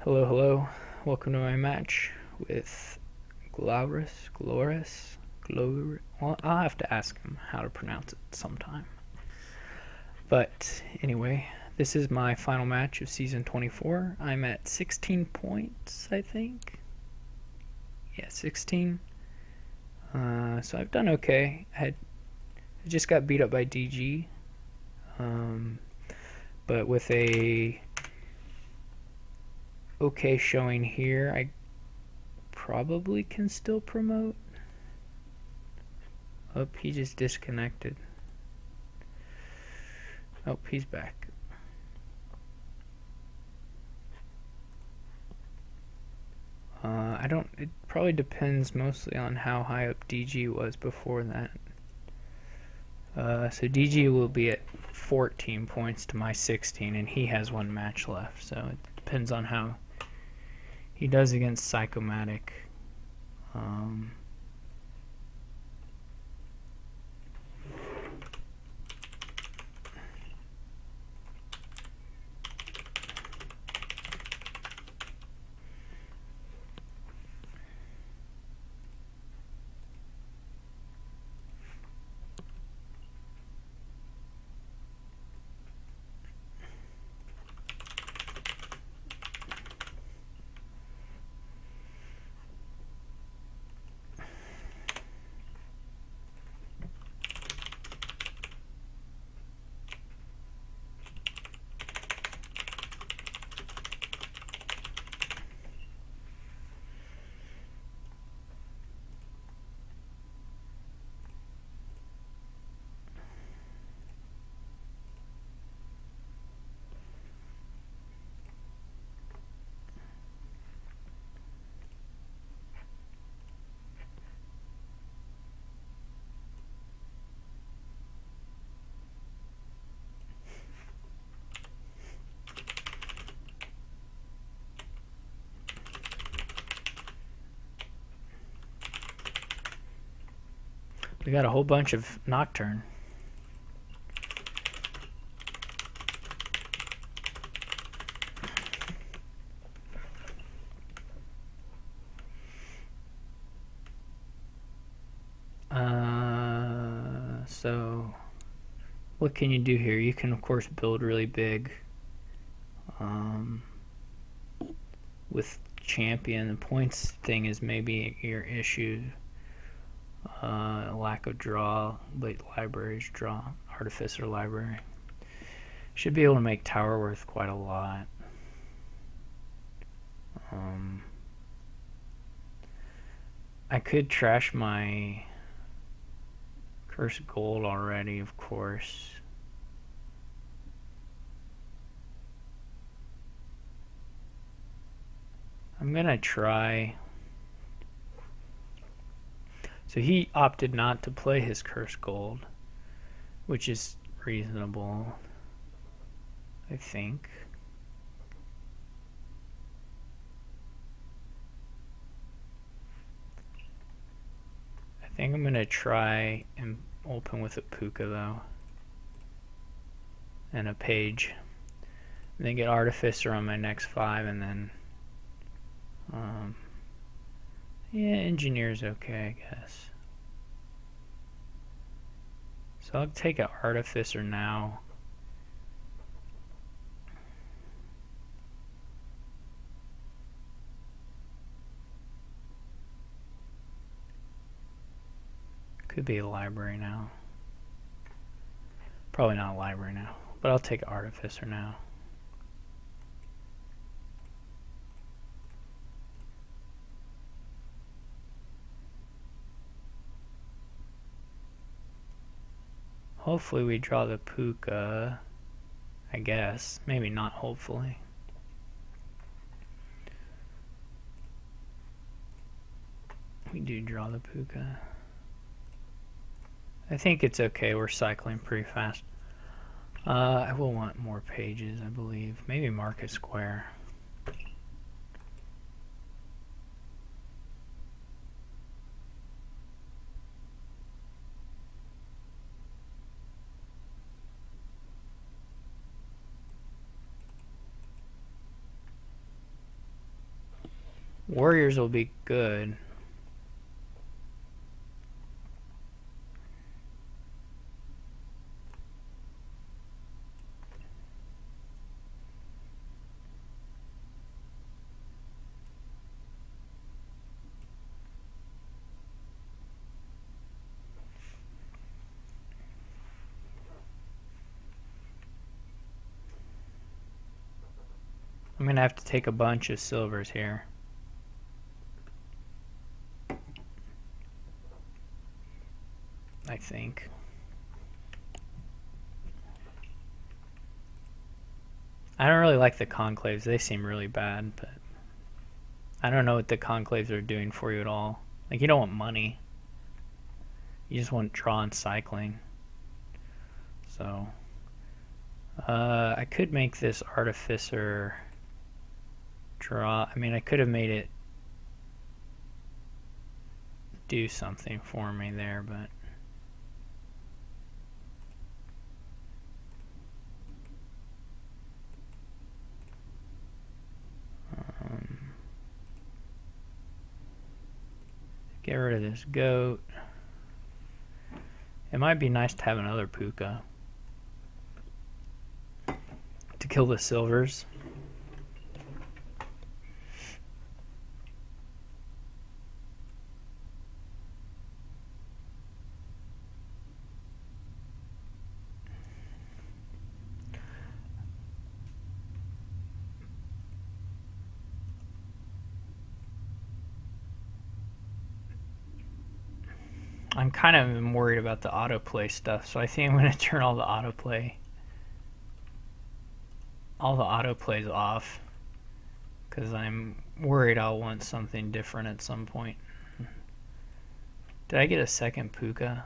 Hello, hello. Welcome to my match with gloures. Well, I'll have to ask him how to pronounce it sometime. But anyway, this is my final match of season 24. I'm at 16 points, I think. Yeah, 16. So I've done okay. I just got beat up by DG. But with a okay showing here, I probably can still promote. Oh, he just disconnected. Oh, he's back. It probably depends mostly on how high up DG was before that. So DG will be at 14 points to my 16, and he has one match left. So it depends on how he does against Psychomatic. We got a whole bunch of Nocturne. So what can you do here? You can of course build really big with champion. The points thing is maybe your issue. Lack of draw, late libraries draw, artificer library. Should be able to make tower worth quite a lot. I could trash my cursed gold already, of course. I'm gonna try. So he opted not to play his cursed gold, which is reasonable, I think. I think I'm gonna try and open with a puka though, and a page, and then get artificer on my next 5, and then yeah, engineer's okay, I guess. So I'll take an artificer now. Could be a library now. Probably not a library now, but I'll take artificer now. Hopefully we draw the puka, I guess. Maybe not hopefully. We do draw the puka. I think it's okay, we're cycling pretty fast. I will want more pages, I believe. Maybe market square. Warriors will be good. I'm going to have to take a bunch of silvers here. I think. I don't really like the conclaves. They seem really bad, but I don't know what the conclaves are doing for you at all. Like, you don't want money. You just want draw and cycling. So, I could make this artificer draw. I mean, I could have made it do something for me there, but get rid of this goat. It might be nice to have another puka to kill the silvers. I'm kind of worried about the autoplay stuff, so I think I'm going to turn all the autoplays off, because I'm worried I'll want something different at some point. Did I get a second puka?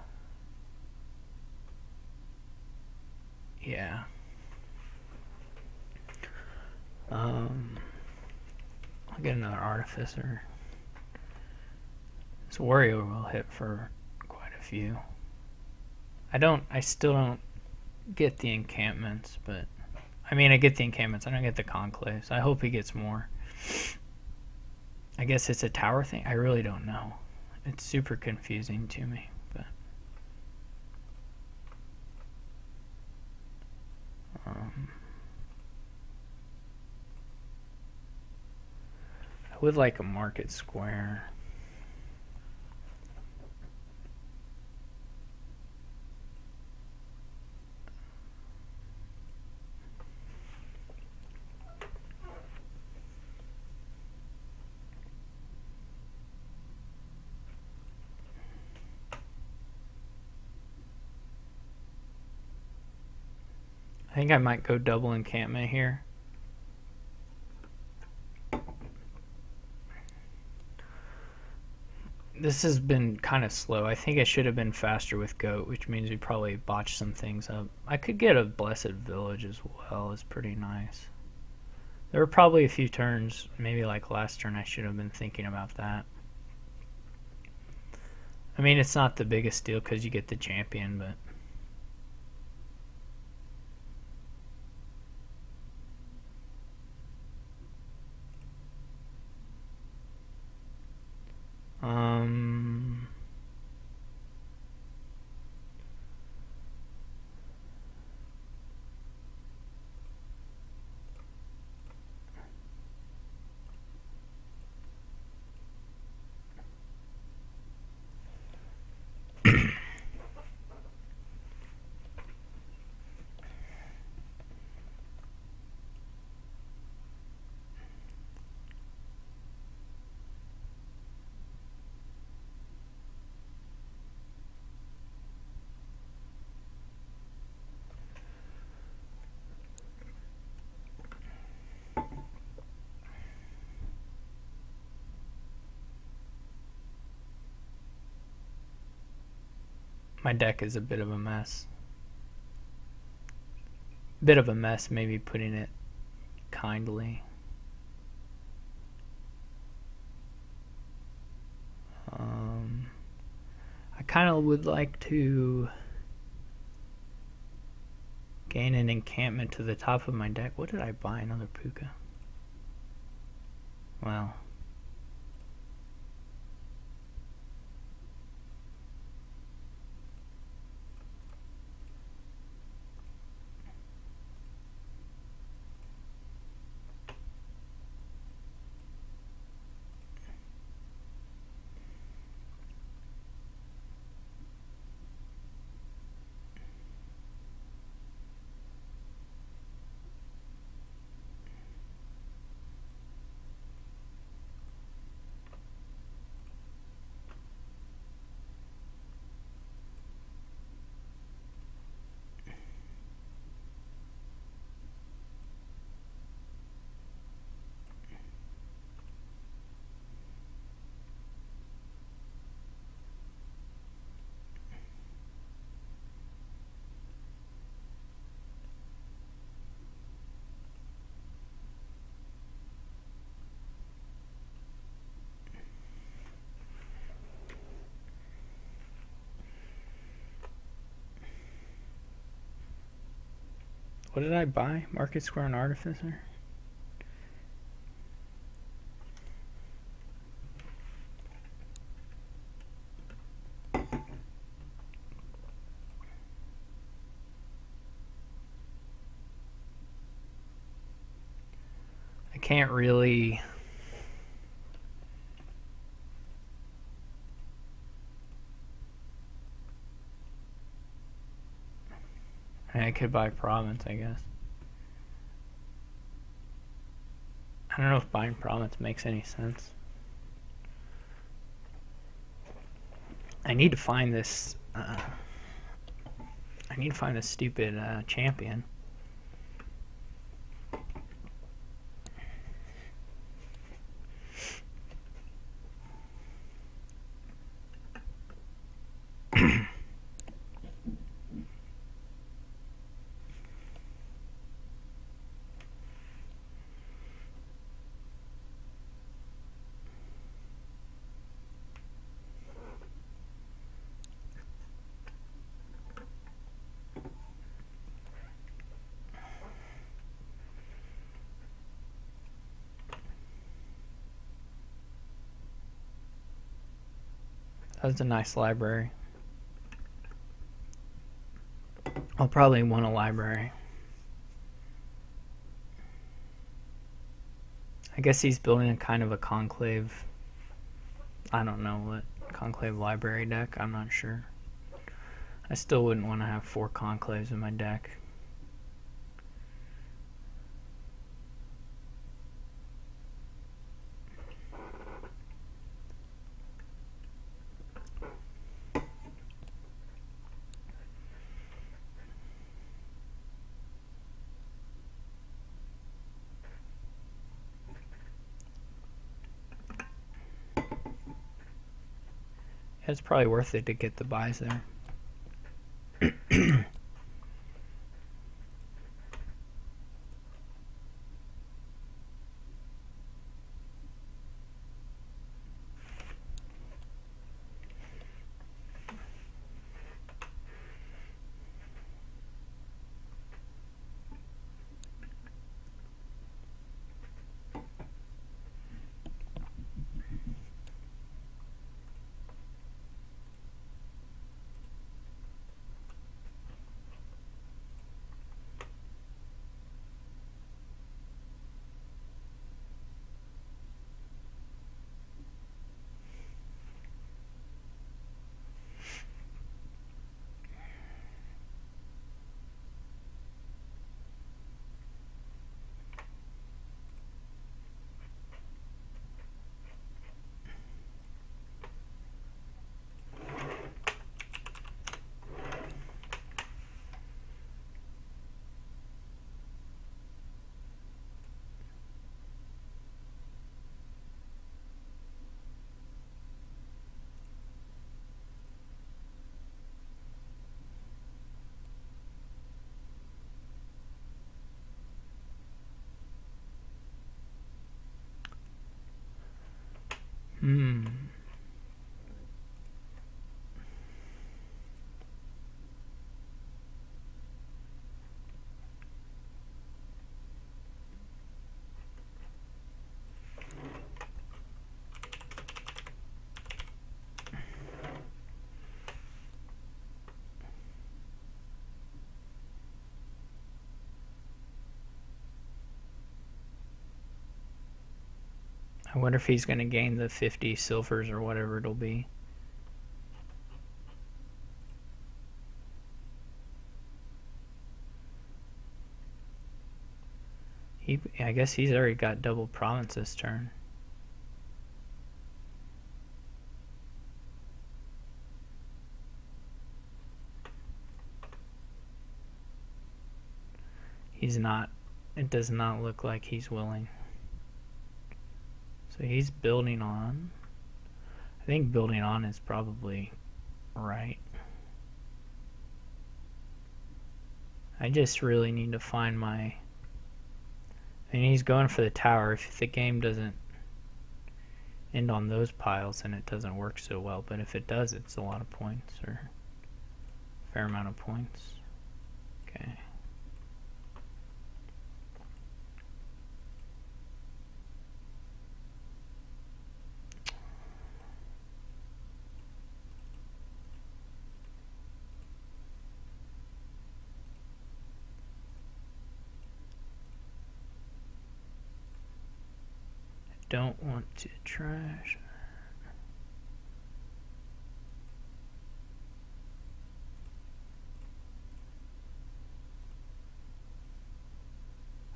Yeah. I'll get another artificer. This warrior will hit for quite a few. I still don't get the encampments, but I mean, I get the encampments. I don't get the conclaves. I hope he gets more. I guess it's a tower thing. I really don't know. It's super confusing to me, but I would like a market square. I think I might go double encampment here. This has been kind of slow. I think I should have been faster with goat, which means we probably botched some things up. I could get a blessed village as well. It's pretty nice. There were probably a few turns, maybe like last turn, I should have been thinking about that. I mean, it's not the biggest deal because you get the champion, but my deck is a bit of a mess. Bit of a mess, maybe putting it kindly. I kind of would like to gain an encampment to the top of my deck. What did I buy? Another puka? Well, What did I buy? Market Square and Artificer? I can't really... I could buy Province, I guess. I don't know if buying Province makes any sense. I need to find this. I need to find this stupid champion. That's a nice library. I'll probably want a library. I guess he's building a kind of a conclave. I don't know what conclave library deck. I'm not sure. I still wouldn't want to have 4 conclaves in my deck. It's probably worth it to get the buys there. I wonder if he's going to gain the 50 silvers or whatever it'll be. I guess he's already got double province this turn. He's not. It does not look like he's willing. So he's building on. I think building on is probably right. I just really need to find my... I mean, he's going for the tower. If the game doesn't end on those piles, then it doesn't work so well. But if it does, it's a lot of points, or a fair amount of points. Okay. don't want to trash.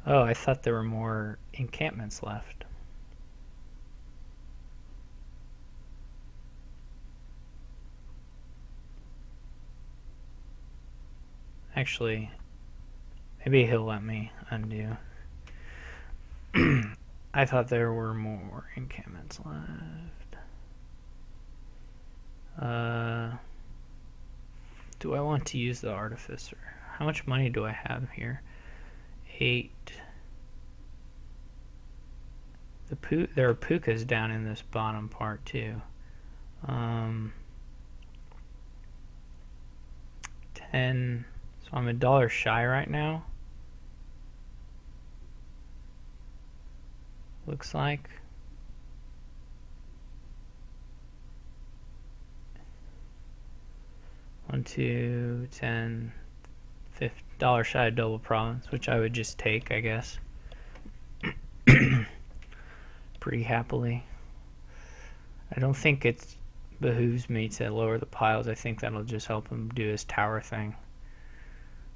Oh, I thought there were more encampments left. Actually, maybe he'll let me undo. I thought there were more encampments left. Do I want to use the artificer? How much money do I have here? 8. There are pukas down in this bottom part too. 10. So I'm $1 shy right now. Looks like. $1, $2, $10, $50 shy of double province, which I would just take, I guess. Pretty happily. I don't think it behooves me to lower the piles. I think that'll just help him do his tower thing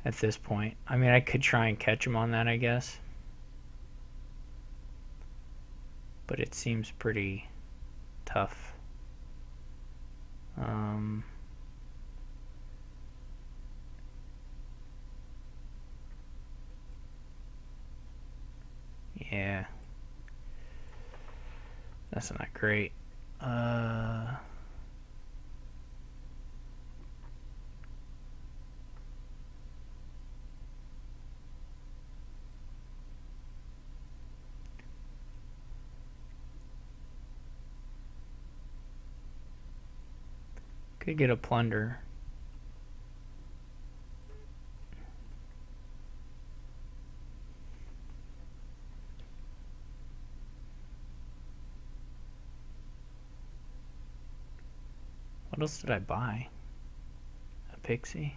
at this point. I mean, I could try and catch him on that, I guess. But it seems pretty tough. Yeah. That's not great. Could get a plunder. What else did I buy? A pixie?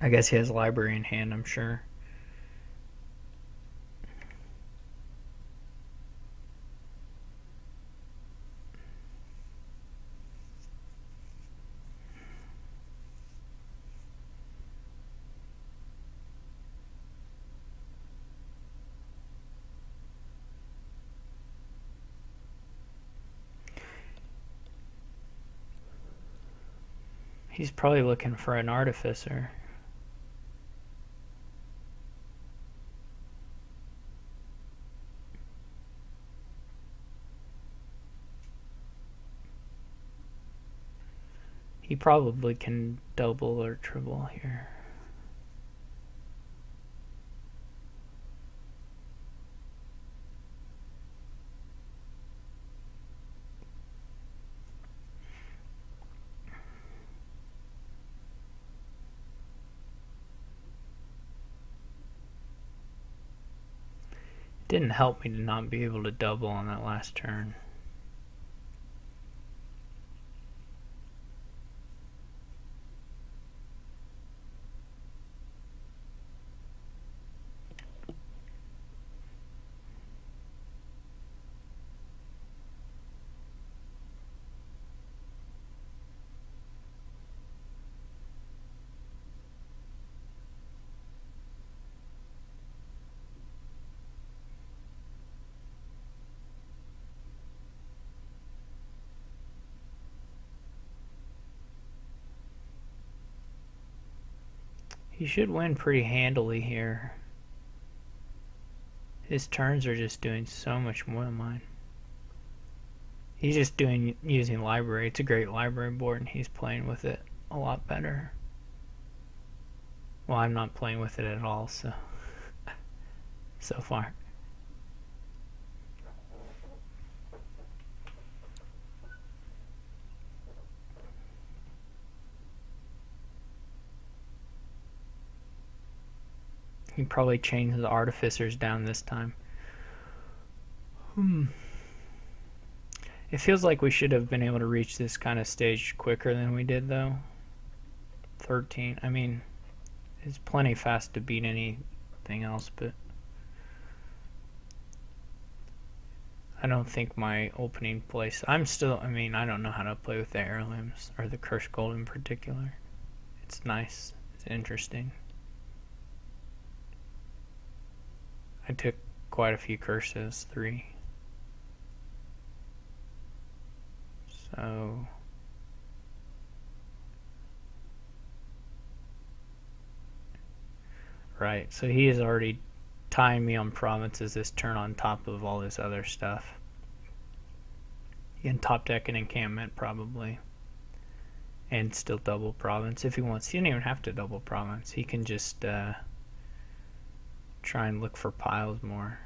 I guess he has a library in hand, I'm sure. He's probably looking for an artificer. He probably can double or triple here. It didn't help me to not be able to double on that last turn. He should win pretty handily here. His turns are just doing so much more than mine. He's just using library. It's a great library board and he's playing with it a lot better. Well, I'm not playing with it at all, so far. He probably changed the artificers down this time. It feels like we should have been able to reach this kind of stage quicker than we did, though. 13. I mean, it's plenty fast to beat anything else, but I don't think my opening place... I don't know how to play with the heirlooms, or the cursed gold in particular. It's nice. It's interesting. I took quite a few curses, 3. So... Right, so he is already tying me on provinces this turn on top of all this other stuff. He can top deck an encampment probably. And still double province if he wants. He don't even have to double province. He can just try and look for piles more.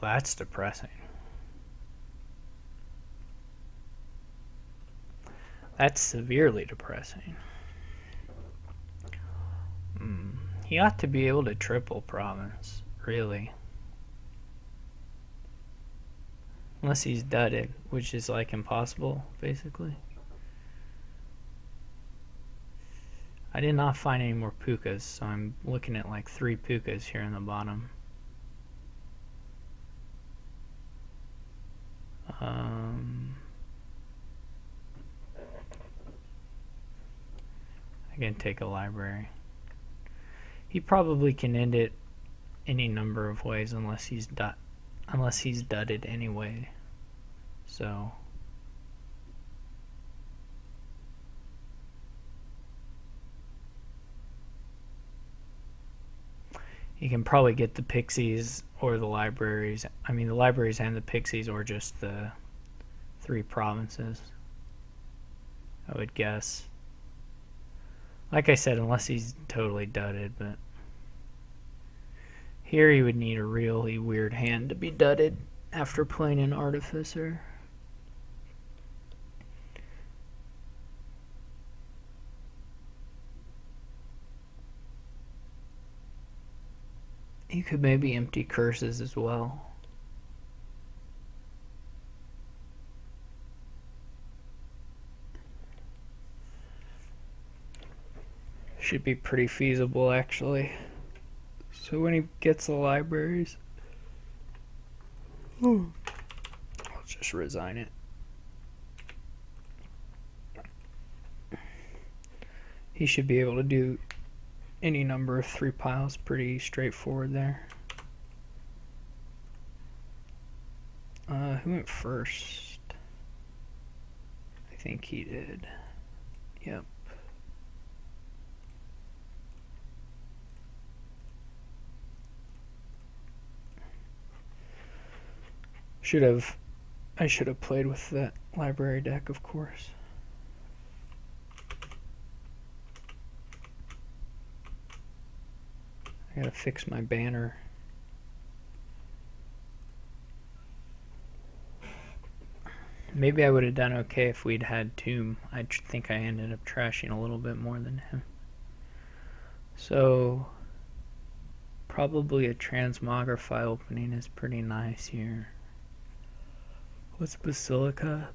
That's depressing. That's severely depressing. He ought to be able to triple province, really. Unless he's dudded, which is like impossible, basically. I did not find any more pukas, so I'm looking at like 3 pukas here in the bottom. I can take a library. He probably can end it any number of ways unless he's dudded anyway. So he can probably get the pixies or the libraries. I mean the libraries and the pixies, or just the 3 provinces, I would guess. Like I said, unless he's totally dudded, but here he would need a really weird hand to be dudded after playing an artificer. You could maybe empty curses as well. Should be pretty feasible, actually. So when he gets the libraries, I'll just resign it. He should be able to do any number of 3 piles, pretty straightforward there. Who went first? I think he did. Yep. I should have played with that library deck, of course. I gotta fix my banner. Maybe I would have done okay if we'd had Tomb. I think I ended up trashing a little bit more than him. So probably a transmogrify opening is pretty nice here. What's Basilica?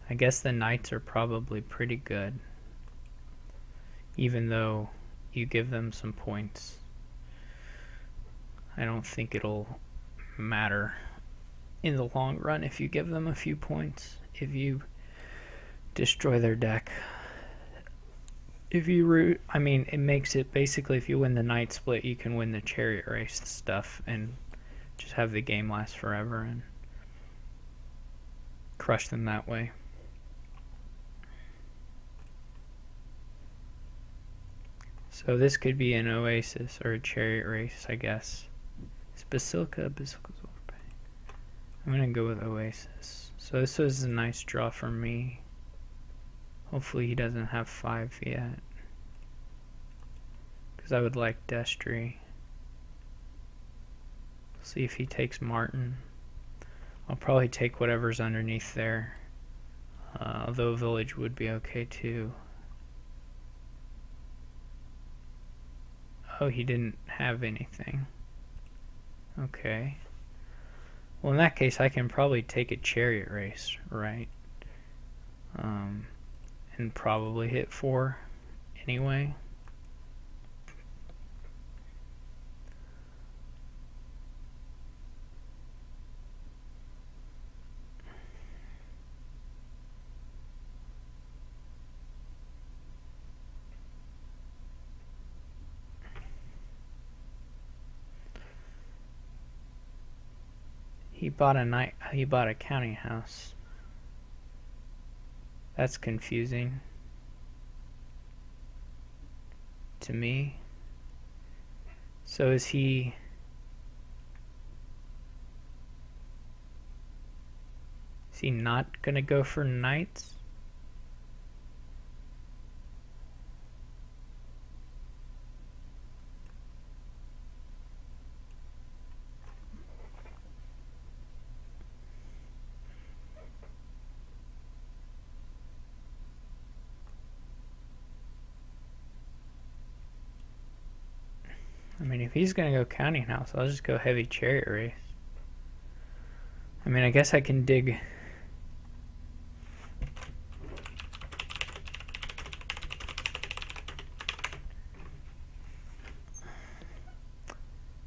I guess the knights are probably pretty good, even though you give them some points. I don't think it'll matter in the long run if you give them a few points, if you destroy their deck. If you root, I mean, it makes it basically, if you win the knight split, you can win the chariot race stuff and just have the game last forever and crush them that way. So this could be an oasis or a chariot race, I guess. Is Basilica? Basilica's overpaying. I'm gonna go with oasis. So this was a nice draw for me. Hopefully he doesn't have 5 yet, because I would like Destry. See if he takes Martin. I'll probably take whatever's underneath there, although village would be okay too. Oh, he didn't have anything. Okay. Well, in that case, I can probably take a chariot race, right? And probably hit 4 anyway. He bought a counting house. That's confusing to me. So is he not gonna go for knights? I mean, if he's gonna go counting house, I'll just go heavy chariot race. I mean, I guess I can dig.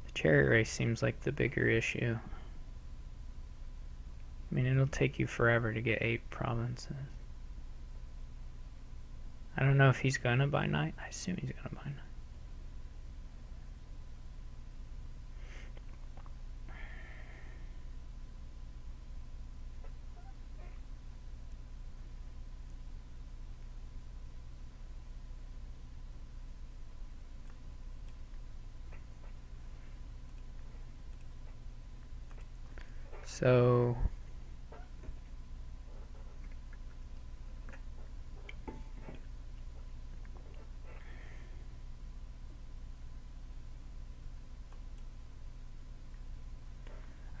The chariot race seems like the bigger issue. I mean, it'll take you forever to get 8 provinces. I don't know if he's gonna buy knight. I assume he's gonna buy knight. So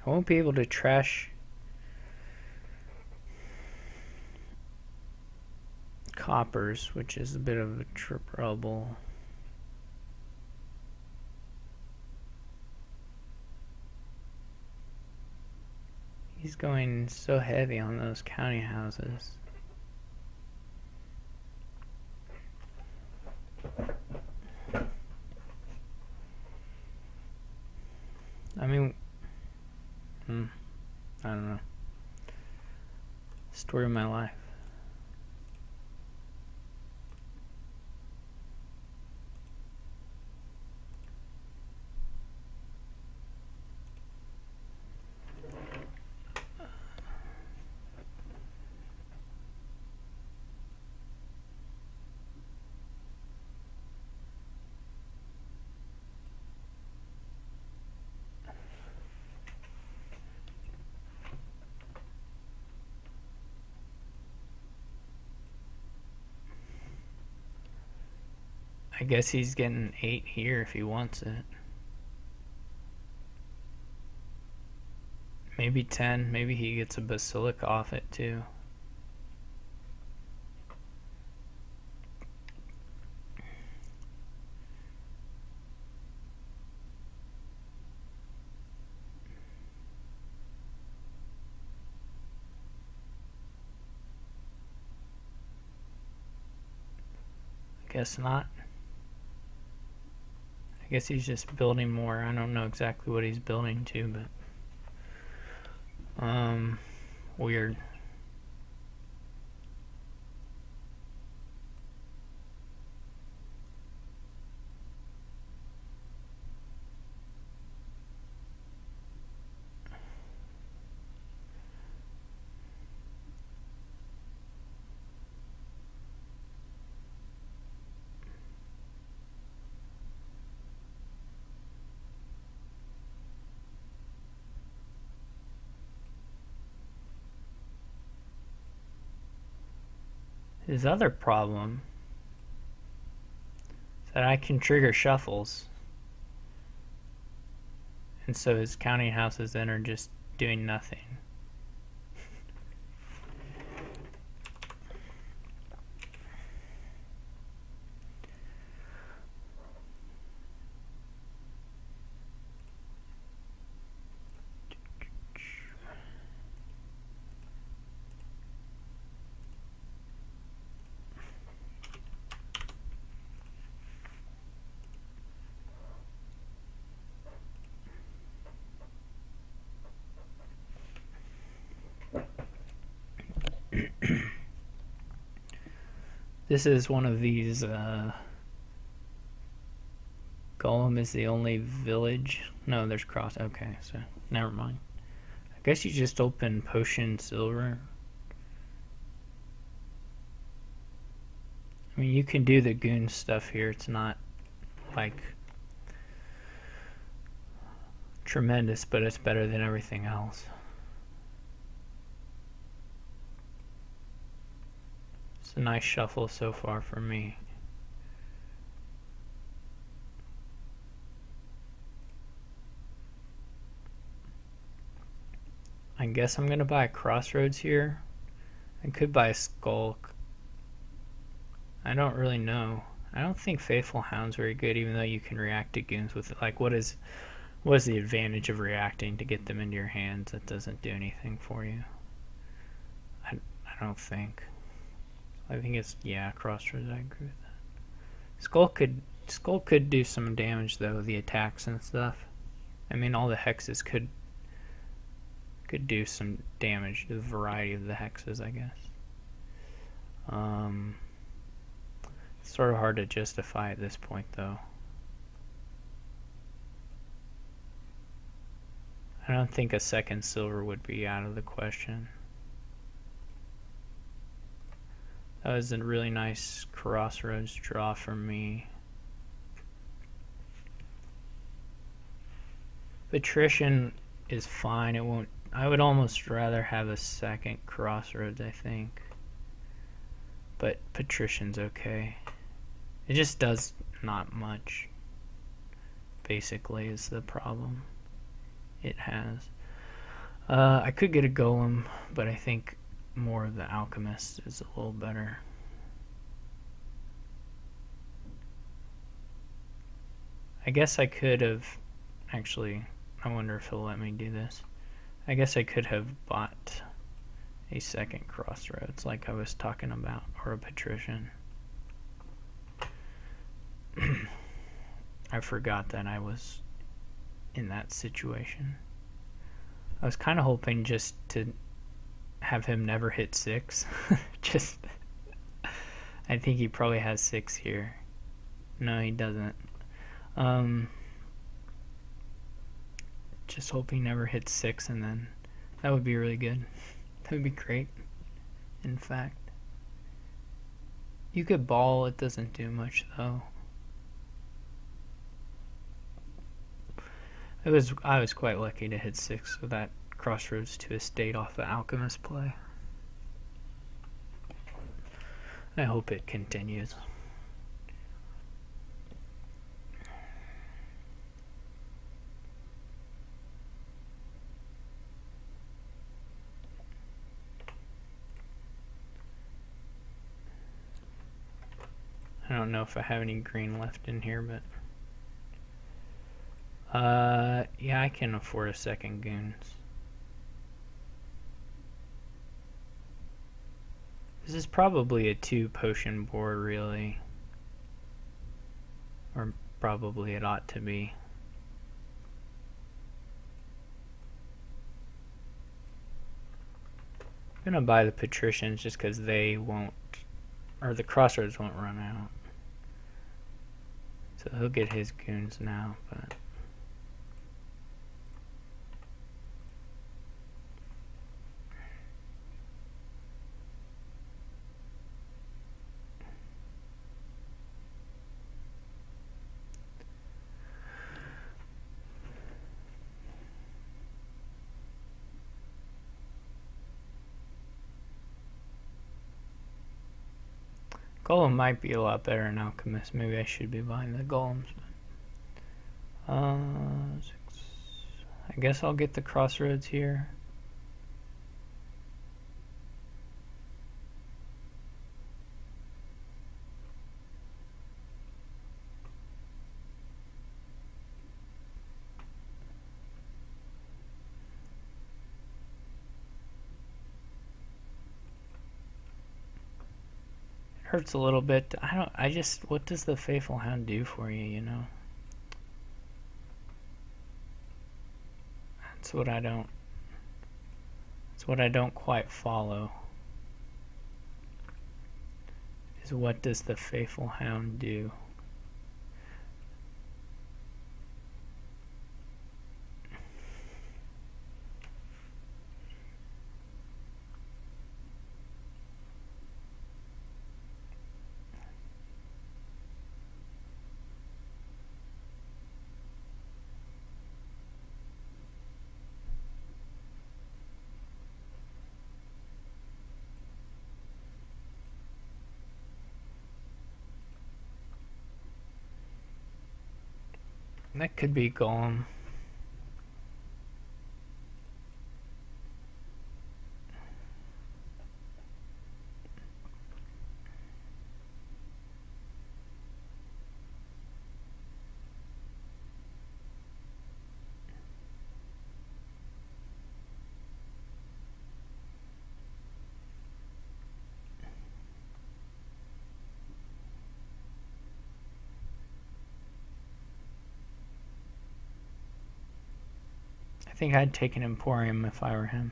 I won't be able to trash coppers, which is a bit of a trouble. He's going so heavy on those county houses. I mean, I don't know. Story of my life. I guess he's getting 8 here if he wants it. Maybe 10. Maybe he gets a basilica off it too. Guess not. I guess he's just building more. I don't know exactly what he's building to, but weird. His other problem is that I can trigger shuffles, and so his counting houses then are just doing nothing. This is one of these, Golem is the only village. No, there's cross. Okay, so never mind. I guess you just open potion silver. I mean, you can do the goon stuff here. It's not like tremendous, but it's better than everything else. It's a nice shuffle so far for me. I guess I'm gonna buy a crossroads here. I could buy a skulk. I don't really know. I don't think Faithful Hound's very good, even though you can react to goons with it. Like, what is the advantage of reacting to get them into your hands? That doesn't do anything for you. I don't think. I think it's, yeah, crossroads. I agree with that. Skull could do some damage though. The attacks and stuff. I mean, all the hexes could do some damage to the variety of the hexes, I guess. It's sort of hard to justify at this point, though. I don't think a second silver would be out of the question. That was a really nice crossroads draw for me. Patrician is fine. It won't. I would almost rather have a second crossroads, I think. But Patrician's okay. It just does not much, basically, is the problem it has. I could get a golem, but I think more of the alchemist is a little better. I guess I could have actually, I wonder if he'll let me do this. I guess I could have bought a second crossroads like I was talking about, or a patrician. I forgot that I was in that situation. I was kind of hoping just to have him never hit 6. Just, I think he probably has 6 here. No, he doesn't. Just hope he never hits 6, and then that would be really good. That would be great, in fact. You could ball, it doesn't do much though. I was quite lucky to hit 6 with that crossroads to estate off the alchemist play. I hope it continues. I don't know if I have any green left in here, but yeah, I can afford a second goons. This is probably a 2 potion board, really. Or probably it ought to be. I'm gonna buy the patricians just because they won't, or the crossroads won't run out. So he'll get his goons now, but Golem might be a lot better in Alchemist. Maybe I should be buying the golems. But, I guess I'll get the crossroads here. Hurts a little bit. What does the Faithful Hound do for you, you know? That's what I don't quite follow. Is what does the Faithful Hound do? That could be Golem. I think I'd take an Emporium if I were him.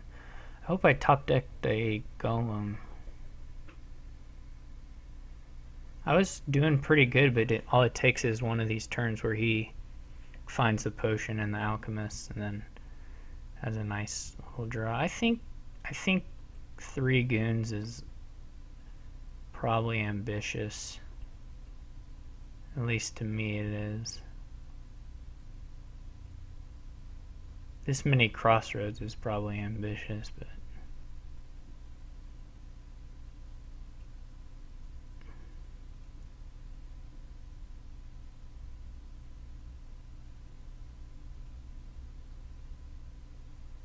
I hope I top decked a Golem. I was doing pretty good, but all it takes is one of these turns where he finds the potion and the alchemist, and then has a nice little draw. I think 3 goons is probably ambitious. At least to me it is. This many crossroads is probably ambitious, but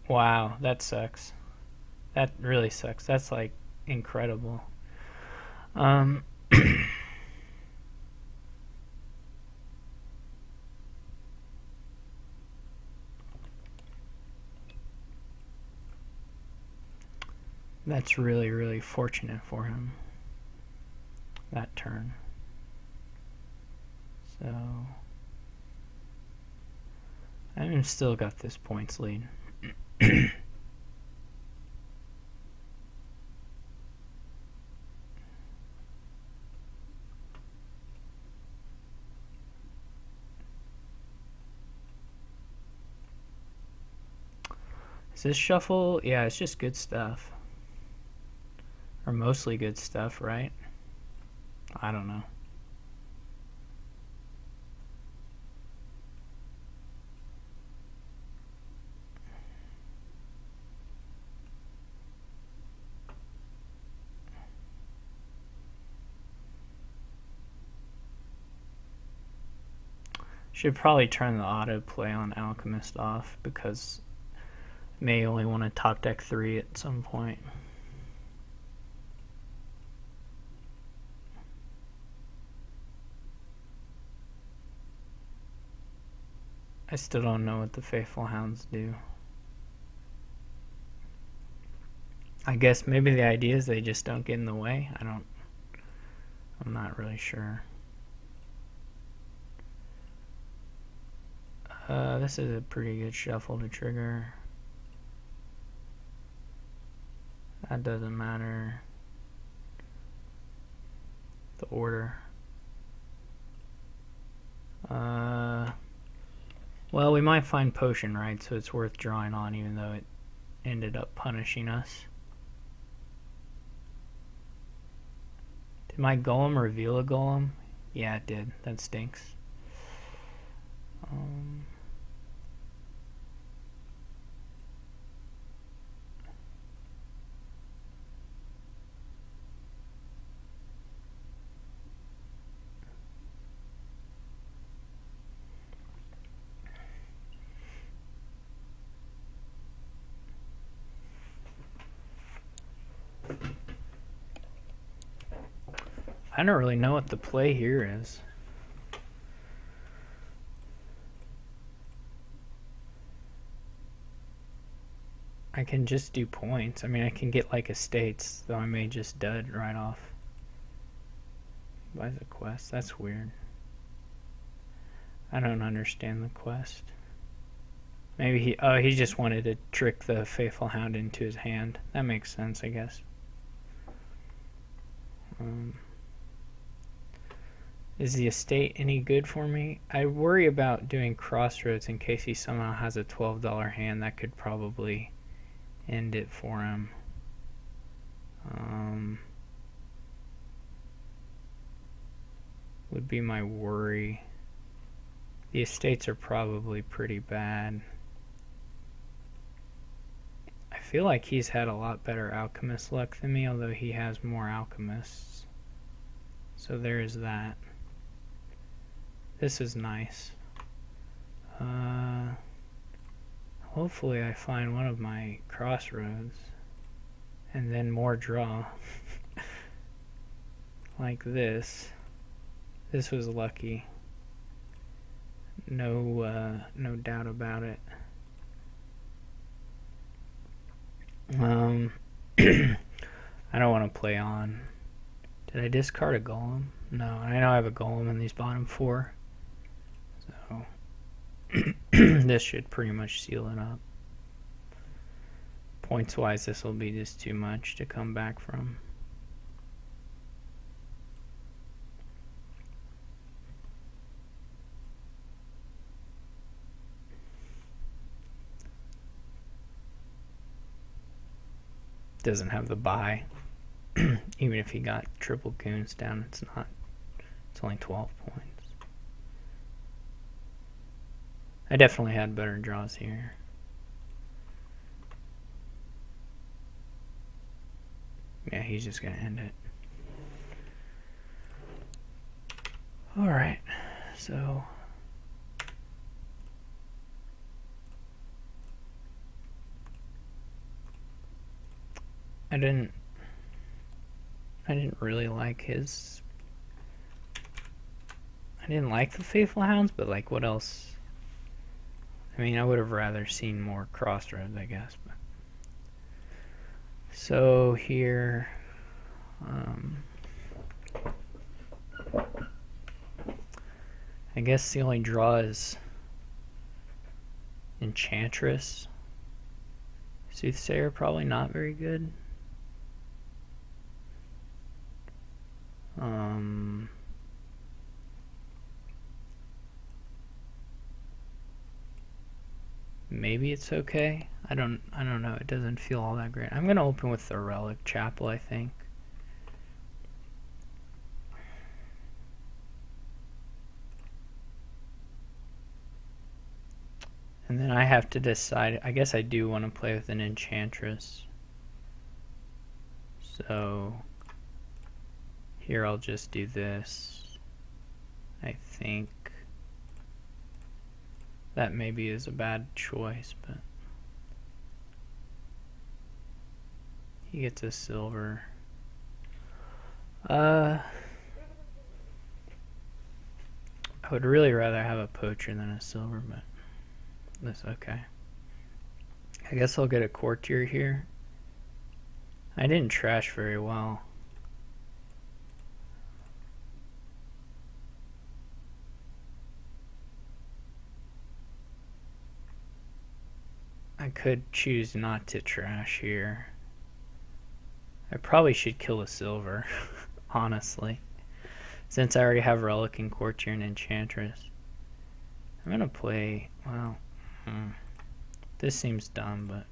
wow, that sucks. That really sucks. That's like incredible. That's really, really fortunate for him, that turn. So, I've still got this points lead. Is this shuffle? Yeah, it's just good stuff. Or mostly good stuff, right? I don't know. Should probably turn the autoplay on Alchemist off because I may only want to top deck 3 at some point. I still don't know what the Faithful Hounds do. I guess maybe the idea is they just don't get in the way. I'm not really sure. This is a pretty good shuffle to trigger. That doesn't matter. The order. Well, we might find potion, right? So it's worth drawing on, even though it ended up punishing us. Did my golem reveal a golem? Yeah, it did. That stinks. I don't really know what the play here is. I can just do points. I mean, I can get like estates, though I may just dud right off. Buys a quest. That's weird. I don't understand the quest. Maybe he just wanted to trick the Faithful Hound into his hand. That makes sense, I guess. Is the estate any good for me? I worry about doing Crossroads in case he somehow has a $12 hand. That could probably end it for him. Would be my worry. The estates are probably pretty bad. I feel like he's had a lot better alchemist luck than me, although he has more alchemists. So there's that. This is nice. Hopefully I find one of my crossroads and then more draw. Like this. This was lucky. No doubt about it. I don't want to play on. Did I discard a golem? No, I know I have a golem in these bottom four. So this should pretty much seal it up. Points wise, this will be just too much to come back from. Doesn't have the buy. Even if he got triple goons down, it's only 12 points. I definitely had better draws here. Yeah, he's just gonna end it. Alright, so I didn't really like his. I didn't like the Faithful Hounds, but like, what else? I mean, I would have rather seen more Crossroads, I guess. But. So here, I guess the only draw is Enchantress. Soothsayer, probably not very good. Maybe it's okay. I don't know. It doesn't feel all that great. I'm gonna open with the Relic Chapel, I think. And then I have to decide. I guess I do want to play with an Enchantress. So here I'll just do this. I think that maybe is a bad choice, but he gets a silver. I would really rather have a poacher than a silver, but that's okay. I guess I'll get a courtier here. I didn't trash very well. I could choose not to trash here. I probably should kill a silver, honestly. Since I already have Relic and Courtier and Enchantress. I'm gonna play, well, this seems dumb, but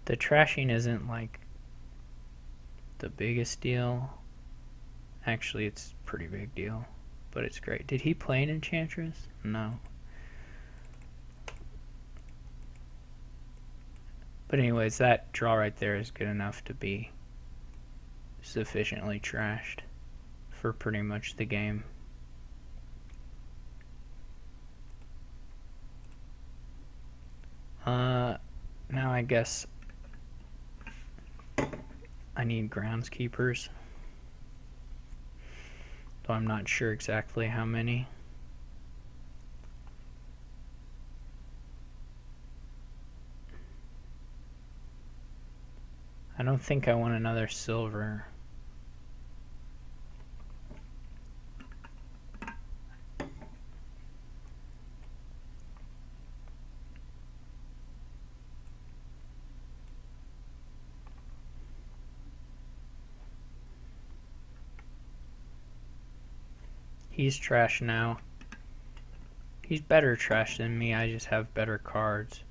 the trashing isn't like the biggest deal. Actually, it's a pretty big deal, but it's great. Did he play an Enchantress? No. But anyways, that draw right there is good enough to be sufficiently trashed for pretty much the game. Now I guess I need groundskeepers. Though I'm not sure exactly how many. I don't think I want another silver. He's trash now. He's better trash than me, I just have better cards.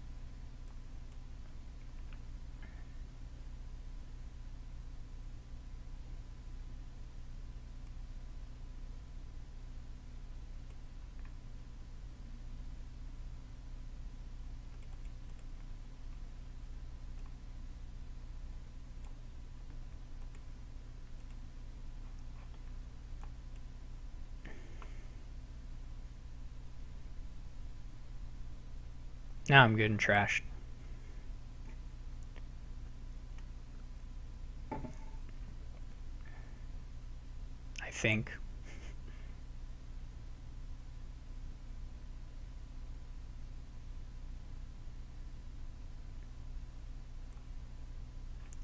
Now I'm getting trashed. I think.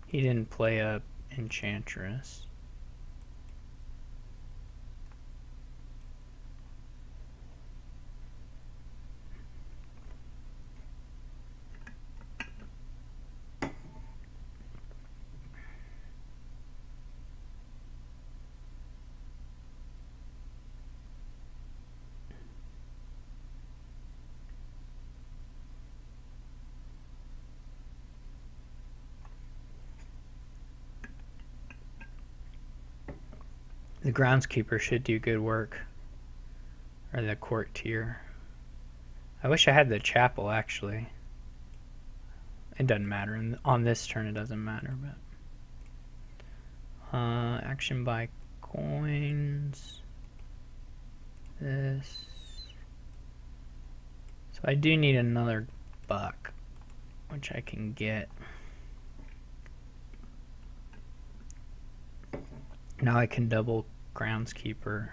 He didn't play a Enchantress. The groundskeeper should do good work. Or the courtier. I wish I had the chapel, actually. It doesn't matter. On this turn, it doesn't matter. But action by coins. This. So I do need another buck, which I can get. Now I can double groundskeeper.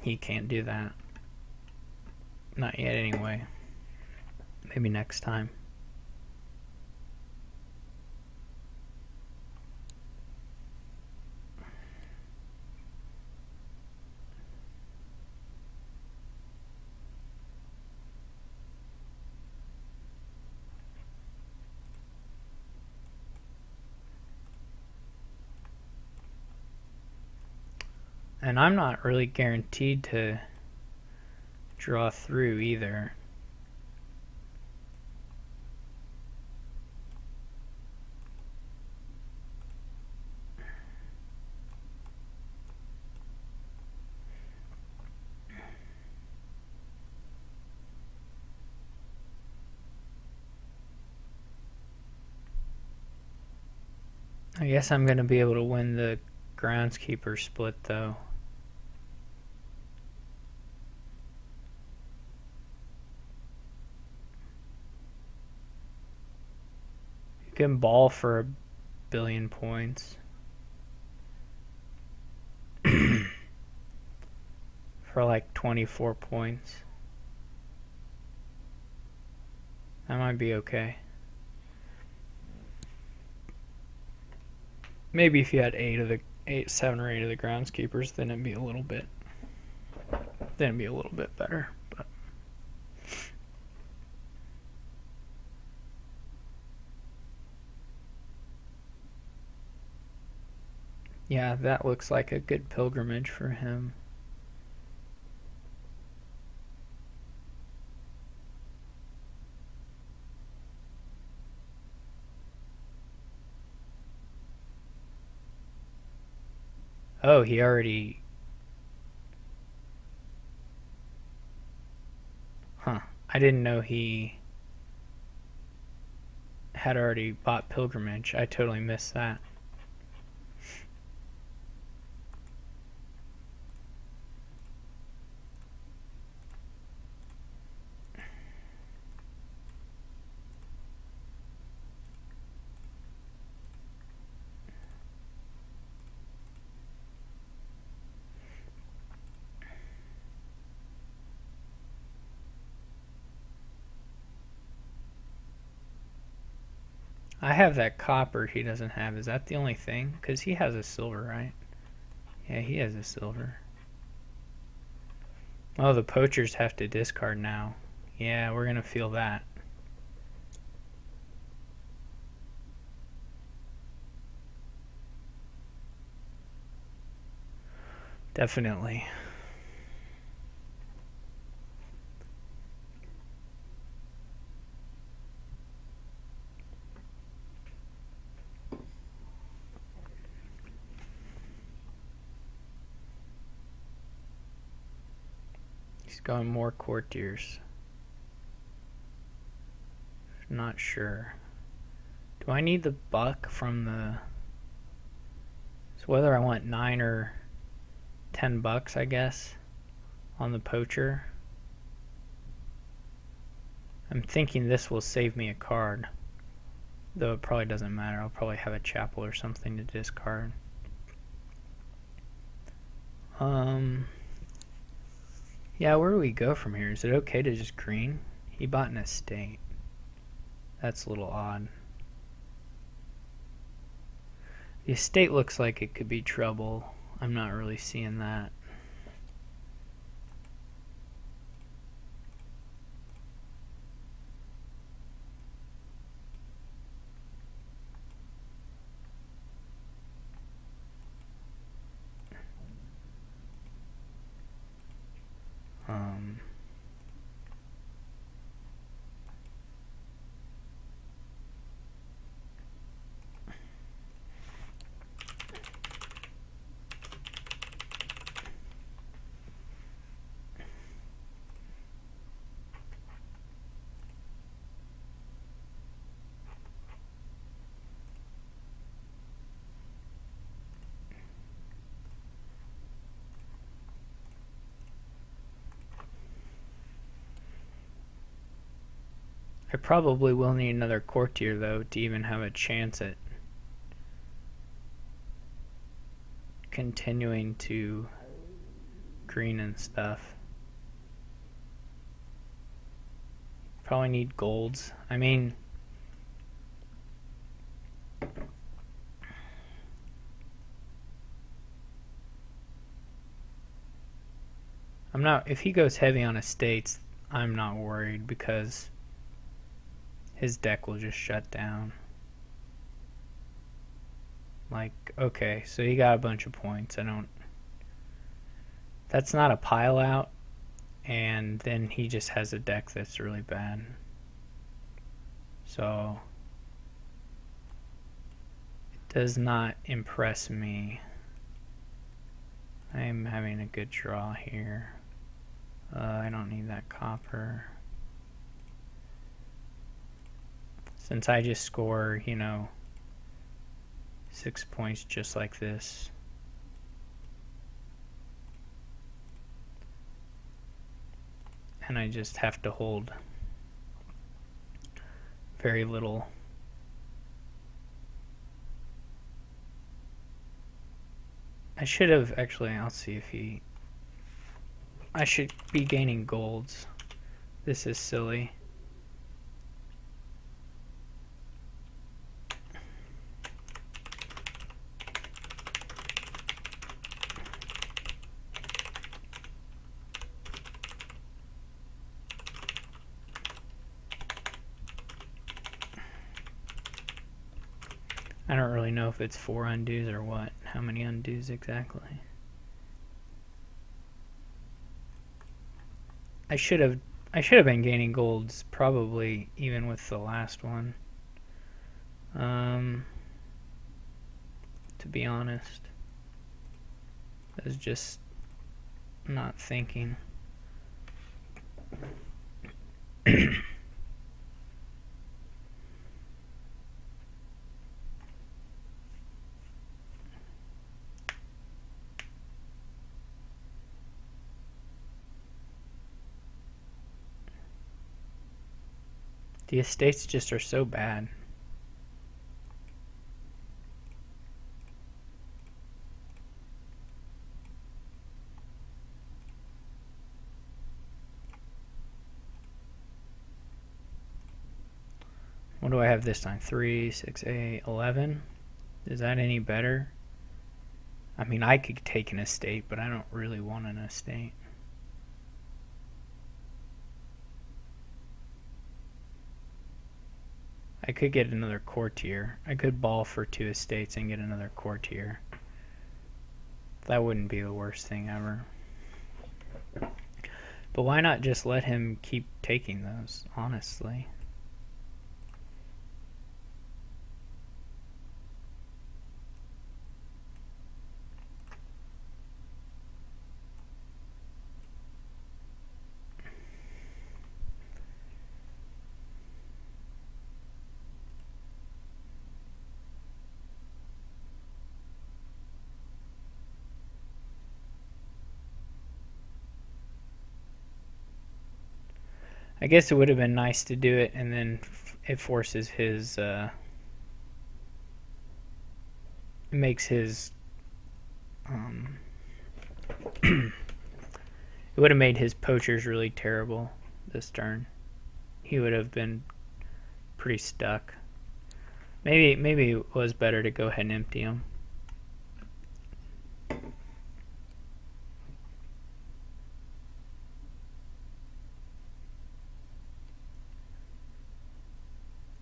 He can't do that. Not yet anyway. Maybe next time. And I'm not really guaranteed to draw through either. I guess I'm going to be able to win the groundskeeper split though. You can ball for 1 billion points. For like 24 points. That might be okay. Maybe if you had 7 or 8 of the groundskeepers, then it'd be a little bit better. But yeah, that looks like a good pilgrimage for him. Oh, he already... Huh. I didn't know he had already bought pilgrimage. I totally missed that. I have that copper he doesn't have. Is that the only thing? Because he has a silver, right? Yeah, he has a silver. Oh, the poachers have to discard now. Yeah, we're going to feel that. Definitely. He's going more courtiers. Not sure. Do I need the buck from the... So whether I want 9 or 10 bucks, I guess, on the poacher. I'm thinking this will save me a card. Though it probably doesn't matter. I'll probably have a chapel or something to discard. Yeah, where do we go from here? Is it okay to just green? He bought an estate. That's a little odd. The estate looks like it could be trouble. I'm not really seeing that. I probably will need another courtier though to even have a chance at continuing to green and stuff. Probably need golds. I mean, I'm not, if he goes heavy on estates, I'm not worried because his deck will just shut down. Like, okay, so he got a bunch of points. That's not a pile out, and then he just has a deck that's really bad. So, it does not impress me. I'm having a good draw here. I don't need that copper. Since I just score, 6 points just like this. And I just have to hold very little. I should have, actually, I'll see if I should be gaining golds. This is silly. I don't really know if it's 4 undos or what. How many undos exactly? I should have been gaining golds probably even with the last one. To be honest, I was just not thinking. The estates just are so bad. What do I have this time? 3, 6, 8, 11? Is that any better? I mean, I could take an estate, but I don't really want an estate. I could get another courtier. I could ball for 2 estates and get another courtier. That wouldn't be the worst thing ever. But why not just let him keep taking those, honestly? I guess it would have been nice to do it, and then it forces his, it makes his, it would have made his poachers really terrible this turn. He would have been pretty stuck. Maybe it was better to go ahead and empty him.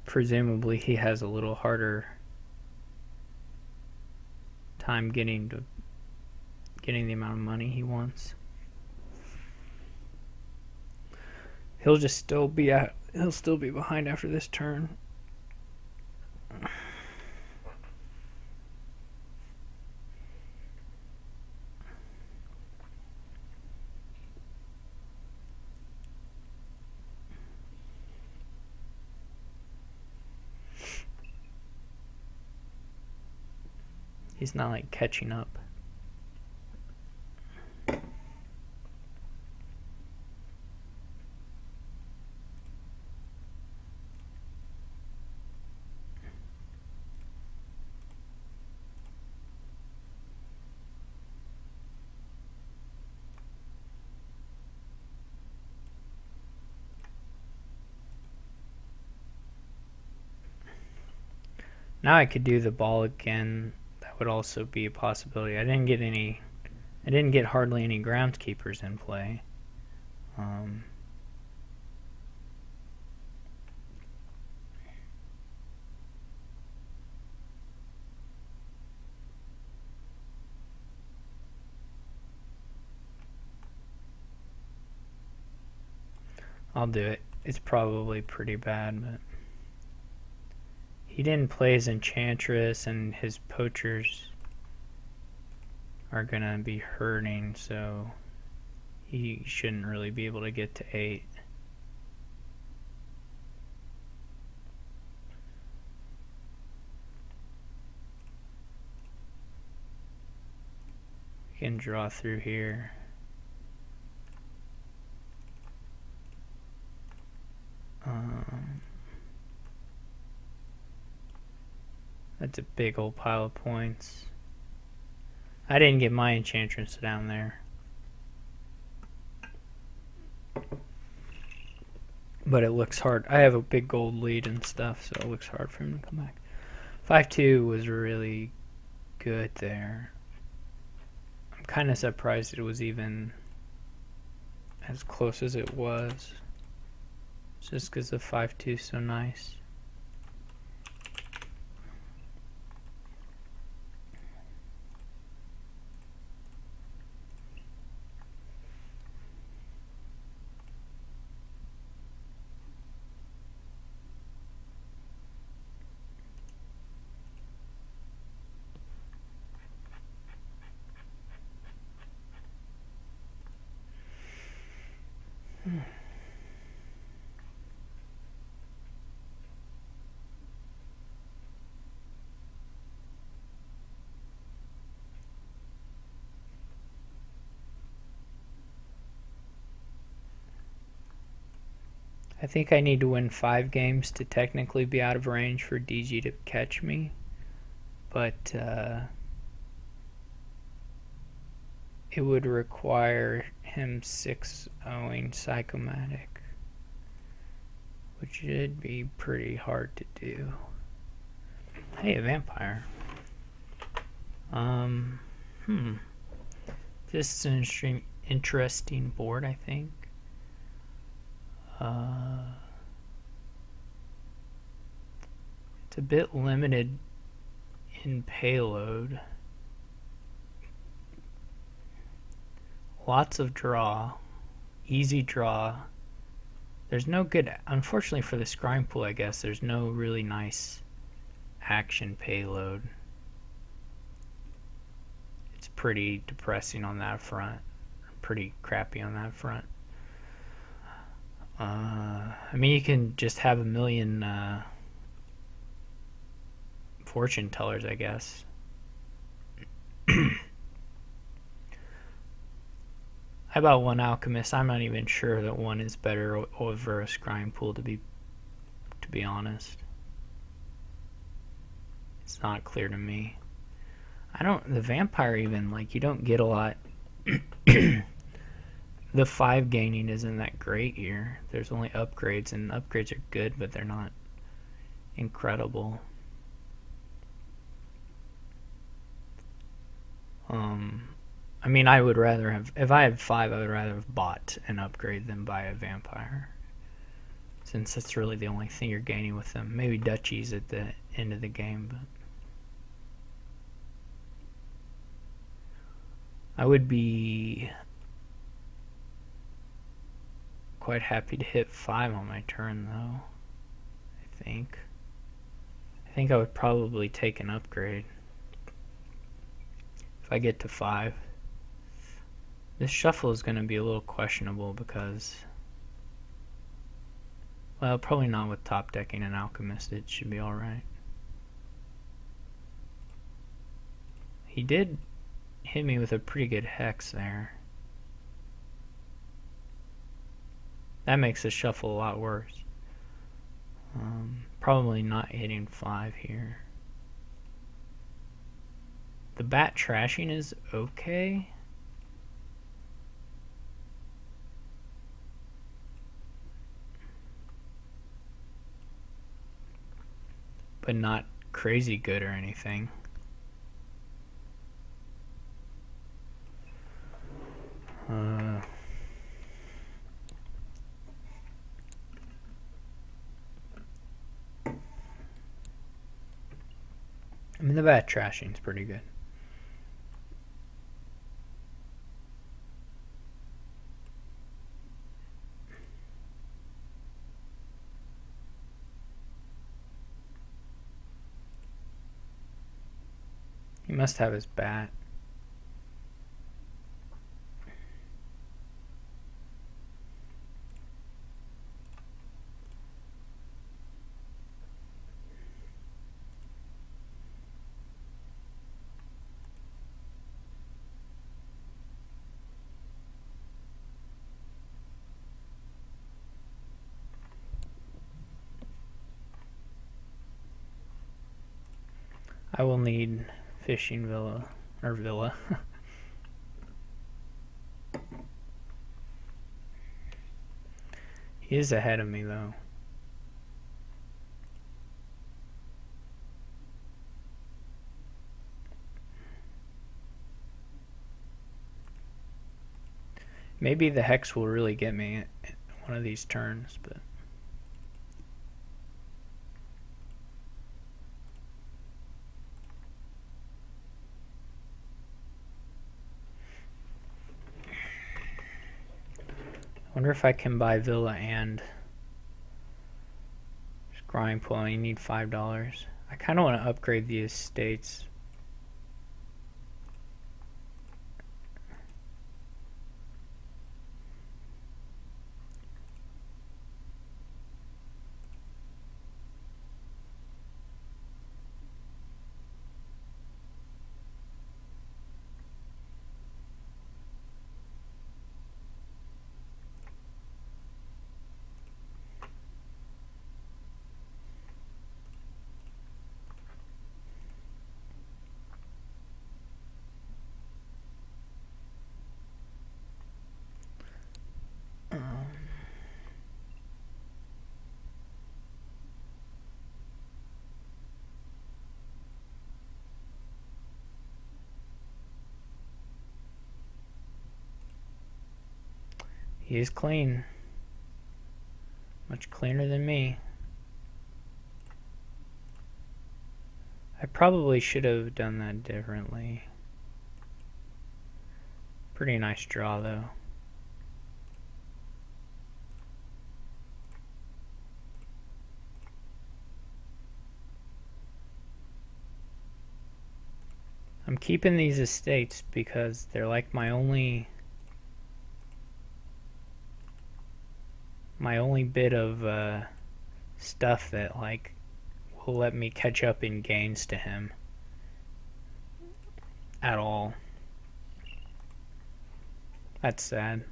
Presumably he has a little harder time getting the amount of money he wants. He'll still be behind after this turn. He's not like catching up. Now I could do the ball again. That would also be a possibility. I didn't get hardly any groundskeepers in play. I'll do it. It's probably pretty bad, but he didn't play his Enchantress, and his poachers are gonna be hurting, so he shouldn't really be able to get to 8. We can draw through here. That's a big old pile of points. I didn't get my Enchantress down there. But it looks hard. I have a big gold lead and stuff, so it looks hard for him to come back. 5-2 was really good there. I'm kind of surprised it was even as close as it was. Just because the 5-2 is so nice. I think I need to win 5 games to technically be out of range for DG to catch me. But it would require him 6-0ing Psychomatic, which should be pretty hard to do. Hey, a vampire. This is an interesting board, I think. It's a bit limited in payload. Lots of draw, easy draw. There's no good, unfortunately for the scrying pool, I guess, there's no really nice action payload. It's pretty depressing on that front, pretty crappy on that front. I mean, you can just have a million fortune tellers, I guess. How about one alchemist? I'm not even sure that one is better over a scrying pool, to be honest. It's not clear to me. The vampire even, like, you don't get a lot. The 5 gaining isn't that great here. There's only upgrades, and upgrades are good, but they're not incredible. I mean, I would rather have, if I had 5, I would rather have bought an upgrade than buy a vampire, since that's really the only thing you're gaining with them. Maybe duchies at the end of the game, but I would be quite happy to hit 5 on my turn, though. I think I would probably take an upgrade if I get to 5. This shuffle is going to be a little questionable because, well, probably not with top decking an alchemist. It should be alright. He did hit me with a pretty good hex there. That makes the shuffle a lot worse. Probably not hitting 5 here. The bat trashing is okay. But not crazy good or anything. I mean, the bat trashing is pretty good. He must have his bat. I will need fishing villa, or villa. He is ahead of me though. Maybe the hex will really get me at one of these turns, but I wonder if I can buy villa and scrying pool. You need $5. I kind of want to upgrade the estates. He is clean. Much cleaner than me. I probably should have done that differently. Pretty nice draw though. I'm keeping these estates because they're like my only bit of stuff that like will let me catch up in gains to him at all. That's sad.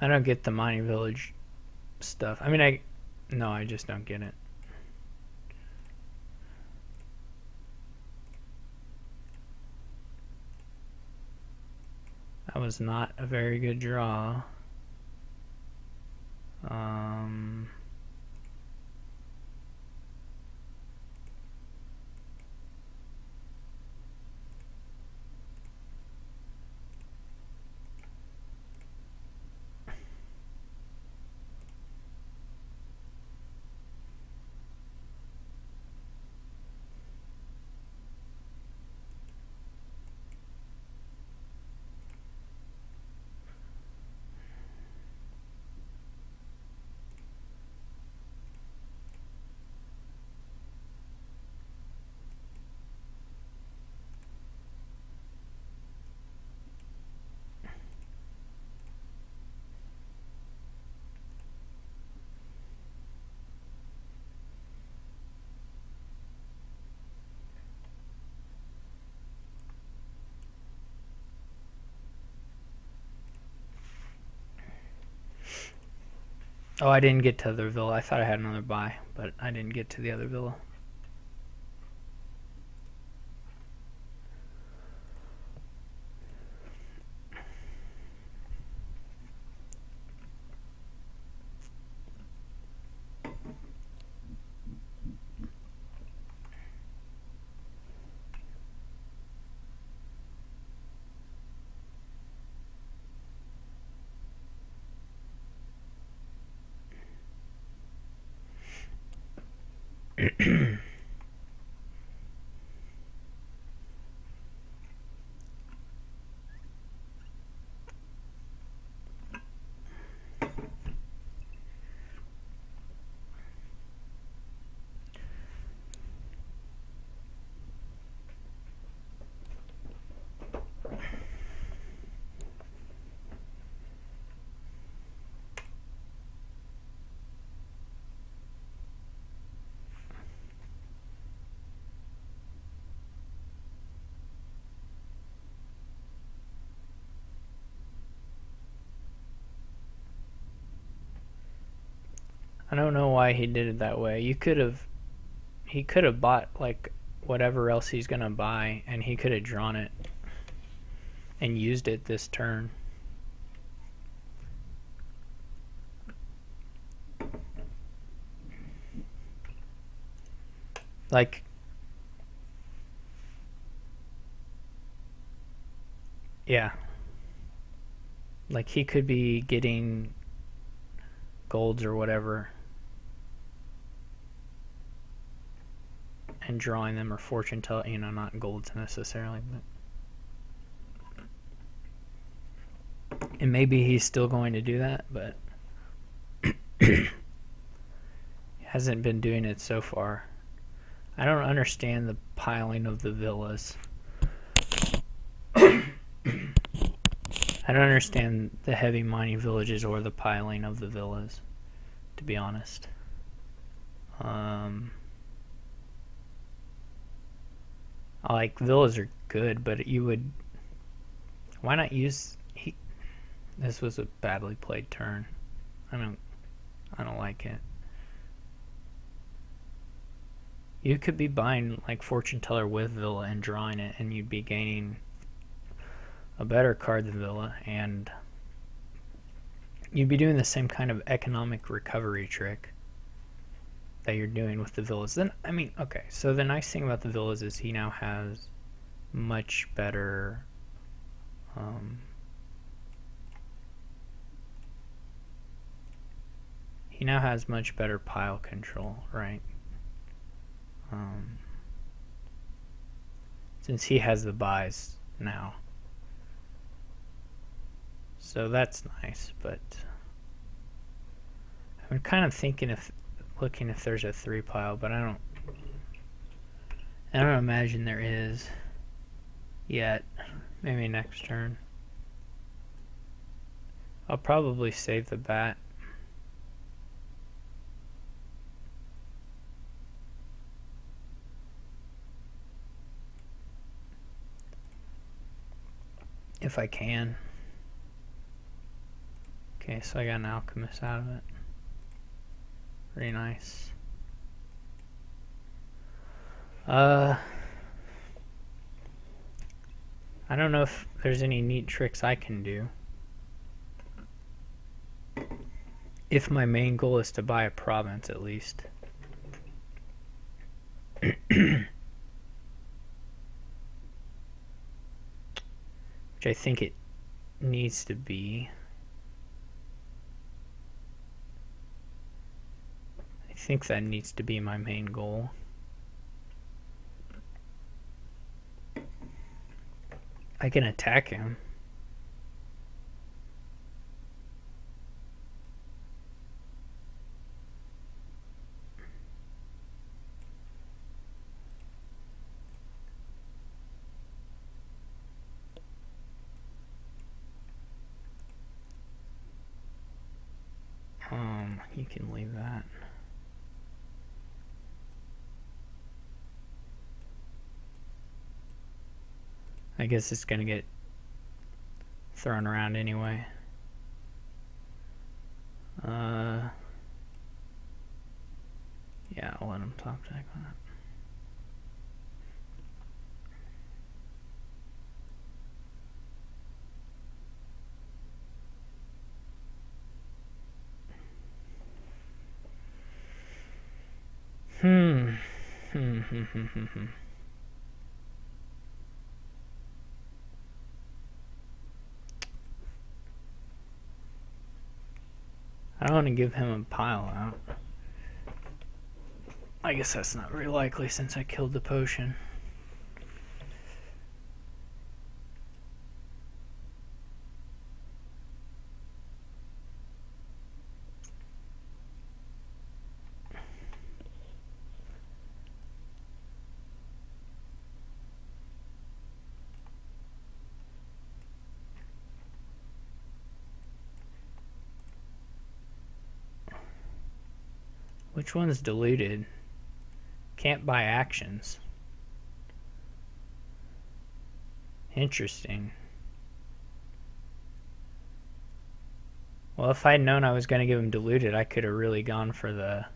I don't get the mining village stuff. I mean, I just don't get it. That was not a very good draw. Oh, I didn't get to the other villa. I thought I had another buy, but I didn't get to the other villa. I don't know why he did it that way. He could have bought like whatever else he's gonna buy, and he could have drawn it and used it this turn. Like, yeah, like he could be getting golds or whatever and drawing them, or fortune tell, you know, not golds necessarily, but and maybe he's still going to do that, but hasn't been doing it so far. I don't understand the piling of the villas. I don't understand the heavy mining villages or the piling of the villas, to be honest. Like, villas are good, but you would... Why not use... This was a badly played turn. I don't like it. You could be buying like Fortune Teller with Villa and drawing it, and you'd be gaining a better card than Villa, and you'd be doing the same kind of economic recovery trick that you're doing with the villas. Then, I mean, okay, so the nice thing about the villas is he now has much better pile control, right? Since he has the buys now. So that's nice, but I'm kind of thinking if there's a 3 pile, but I don't imagine there is yet. Maybe next turn. I'll probably save the bat. If I can. Okay, so I got an Alchemist out of it. Pretty nice. I don't know if there's any neat tricks I can do. If my main goal is to buy a province, at least. Which I think it needs to be. I think that needs to be my main goal. I can attack him. You can leave that. I guess it's gonna get thrown around anyway. Yeah, I'll let him top deck on it. I don't want to give him a pile out. I guess that's not very likely since I killed the potion. Which one's deleted? Can't buy actions. Interesting. Well, if I had known I was going to give him diluted, I could have really gone for the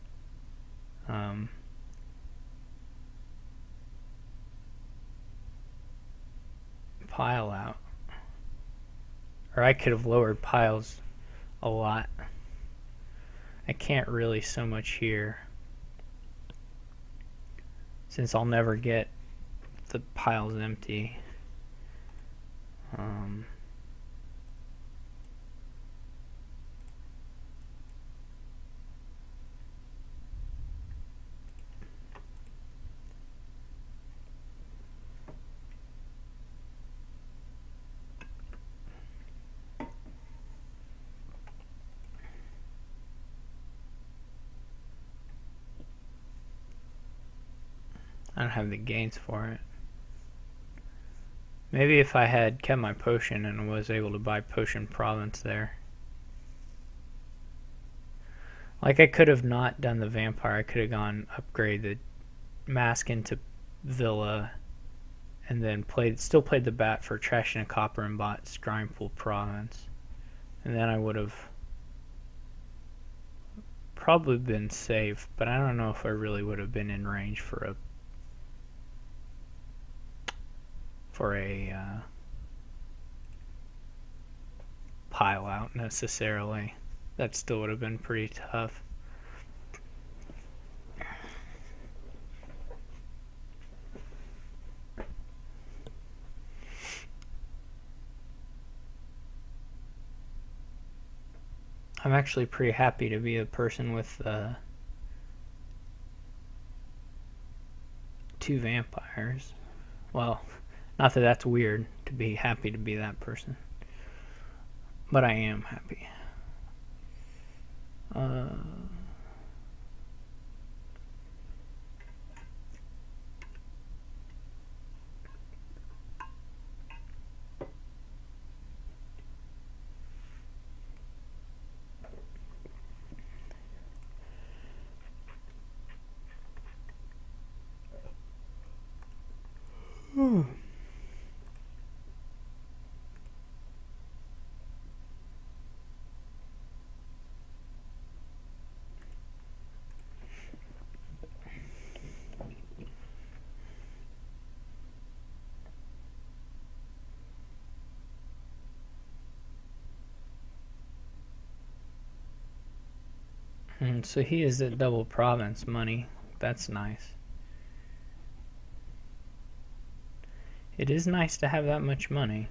pile out. Or I could have lowered piles a lot. I can't really so much here, since I'll never get the piles empty. I don't have the gains for it. Maybe if I had kept my potion and was able to buy potion province there. Like, I could have not done the vampire. I could have gone upgrade the mask into Villa and then still played the bat for trash and a copper and bought Scrying Pool province. And then I would have probably been safe, but I don't know if I really would have been in range for a pile out necessarily. That still would have been pretty tough. I'm actually pretty happy to be a person with 2 vampires. Well, not that that's weird to be happy to be that person, but I am happy. And so he is at double province money. That's nice. It is nice to have that much money.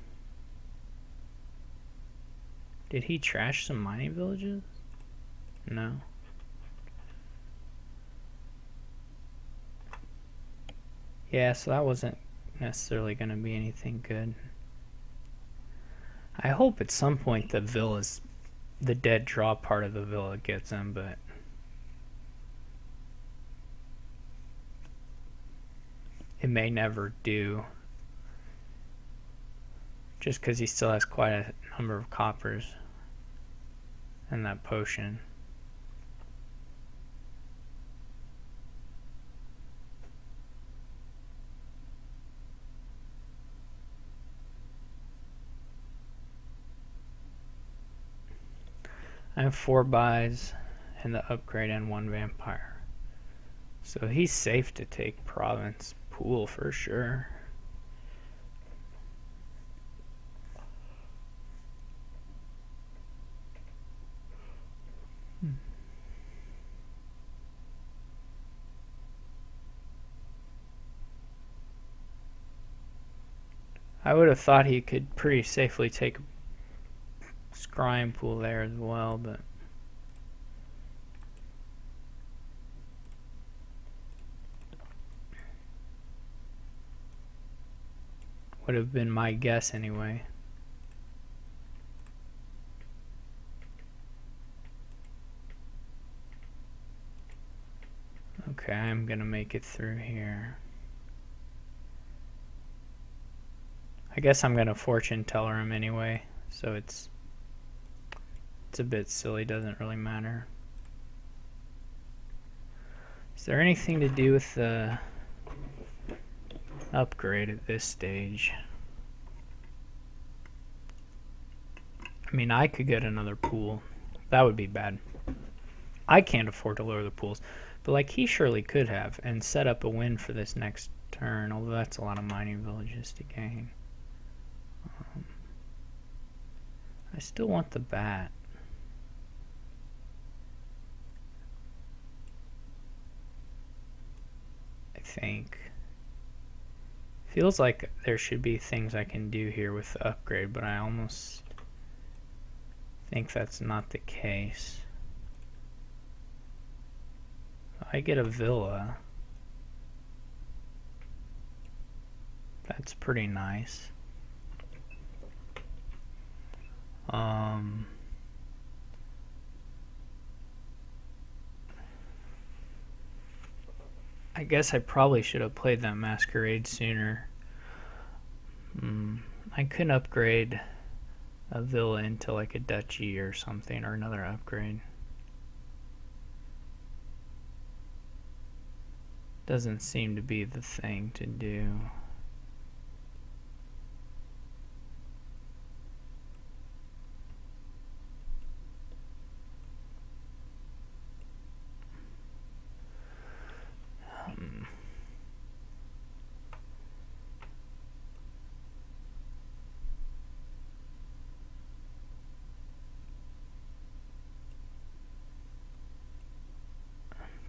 Did he trash some mining villages? No. Yeah, so that wasn't necessarily going to be anything good. I hope at some point the dead draw part of the villa gets him, but it may never do. Just because he still has quite a number of coppers and that potion. I have 4 buys and the upgrade and 1 vampire. So he's safe to take province pool for sure. I would have thought he could pretty safely take a scrying pool there as well, but would have been my guess anyway. Okay, I'm gonna make it through here. I guess I'm gonna fortune teller him anyway, so it's a bit silly, doesn't really matter. Is there anything to do with the upgrade at this stage? I mean, I could get another pool That would be bad. I can't afford to lower the pools, but like he surely could have and set up a win for this next turn, although that's a lot of mining villages to gain. I still want the bat. I think. Feels like there should be things I can do here with the upgrade, but I almost think that's not the case. I get a villa. That's pretty nice. I guess I probably should have played that masquerade sooner. I couldn't upgrade a villa into like a duchy or something, or another upgrade. Doesn't seem to be the thing to do.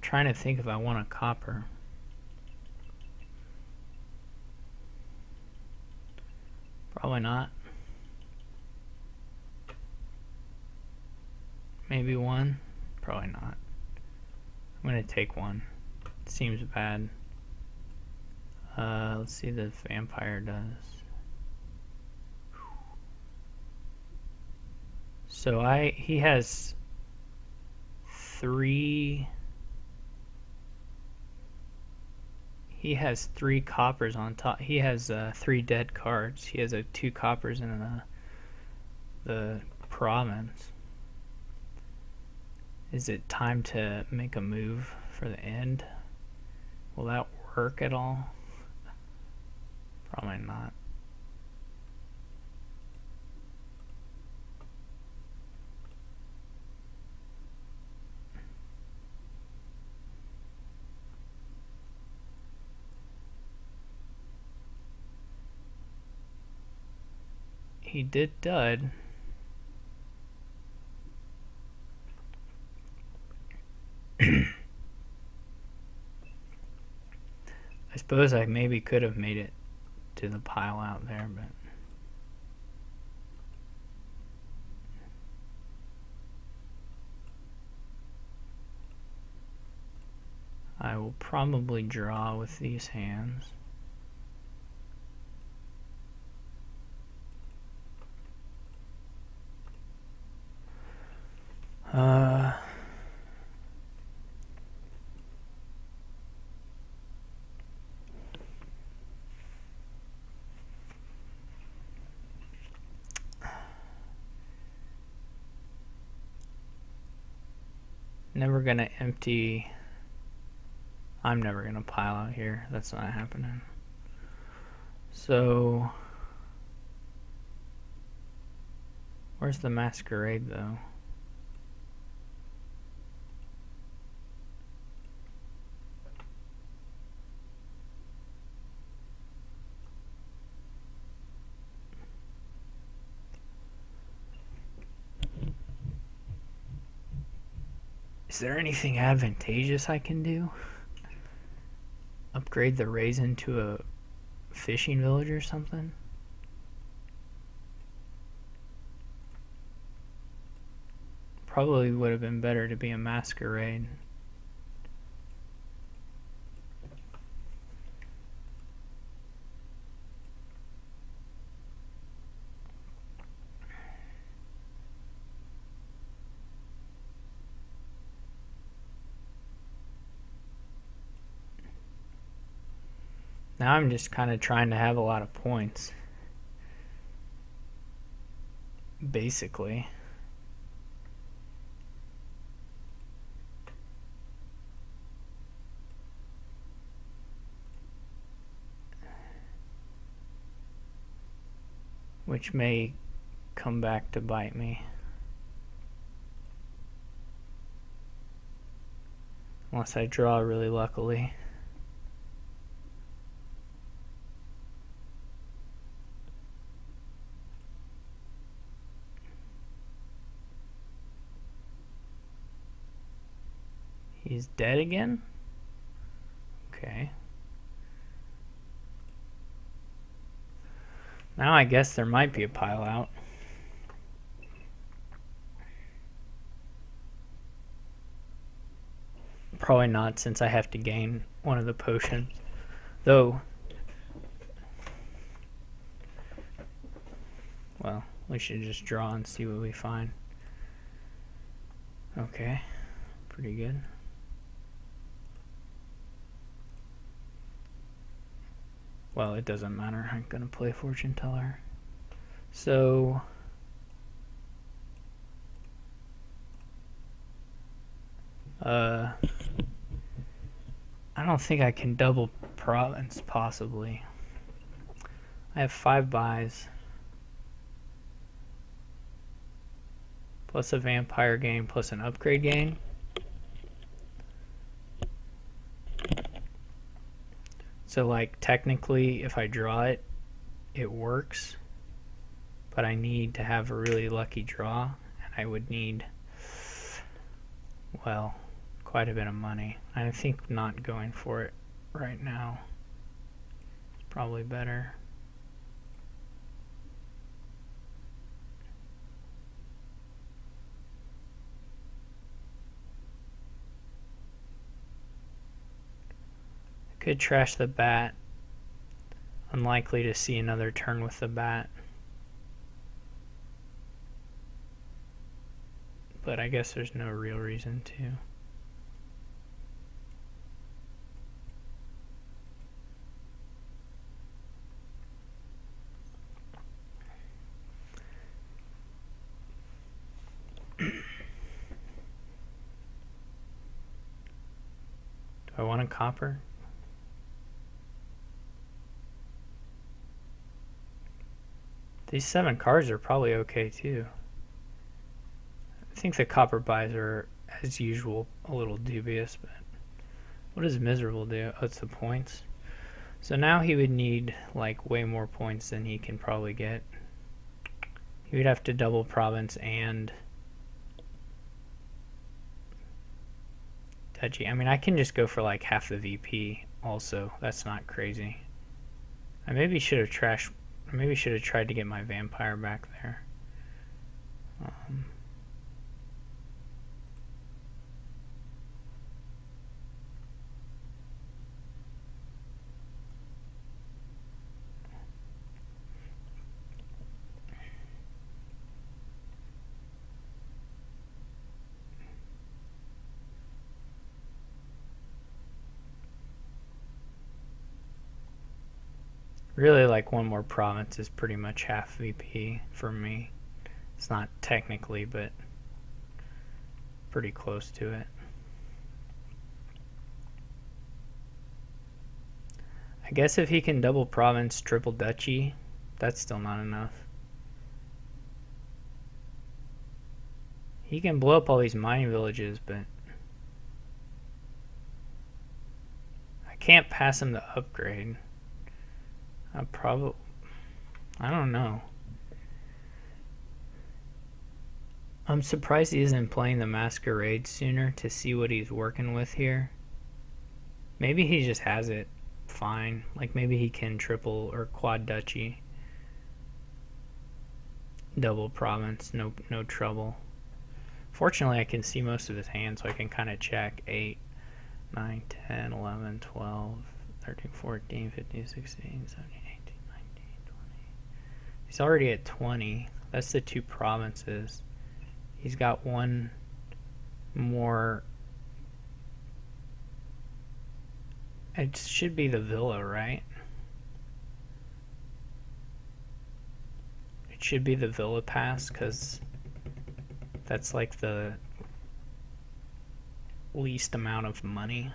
Trying to think if I want a copper. Probably not. Maybe one. Probably not. I'm gonna take one. It seems bad. Let's see what the vampire does. So he has three. He has 3 coppers on top. He has 3 dead cards. He has 2 coppers in the province. Is it time to make a move for the end? Will that work at all? Probably not. He did dud. I suppose I maybe could have made it to the pile out there, but I will probably draw with these hands. Never gonna empty. I'm never gonna pile out here. That's not happening. So, where's the masquerade though? Is there anything advantageous I can do? Upgrade the raisin to a fishing village or something? Probably would have been better to be a masquerade. Now I'm just kind of trying to have a lot of points. Basically. Which may come back to bite me. Unless I draw really luckily. He's dead again? Okay. Now I guess there might be a pile out. Probably not, since I have to gain one of the potions. Though, well, we should just draw and see what we find. Okay, pretty good. Well, it doesn't matter. I'm gonna play fortune teller. So I don't think I can double province, possibly. I have 5 buys. Plus a vampire gain, plus an upgrade gain. So like technically if I draw it, it works. But I need to have a really lucky draw, and I would need, well, quite a bit of money. I think not going for it right now is probably better. I could trash the bat. Unlikely to see another turn with the bat. But I guess there's no real reason to. Do I want a copper? These 7 cards are probably okay too. I think the copper buys are, as usual, a little dubious, but what does miserable do? Oh, it's the points. So now he would need like way more points than he can probably get. He would have to double province and duchy. I mean, I can just go for like half the VP also. That's not crazy. I maybe should have trashed. Maybe should have tried to get my vampire back there. Really, like one more province is pretty much half VP for me. It's not technically, but pretty close to it. I guess if he can double province, triple duchy, that's still not enough. He can blow up all these mining villages, but I can't pass him the upgrade. I don't know. I'm surprised he isn't playing the Masquerade sooner to see what he's working with here. Maybe he just has it fine. Like maybe he can triple or quad duchy. Double province, no trouble. Fortunately, I can see most of his hand, so I can kind of check 8, 9, 10, 11, 12, 13, 14, 15, 16, 17, 18, 19, 20. He's already at 20. That's the 2 provinces. He's got one more. It should be the villa, right? It should be the villa pass, because that's like the least amount of money.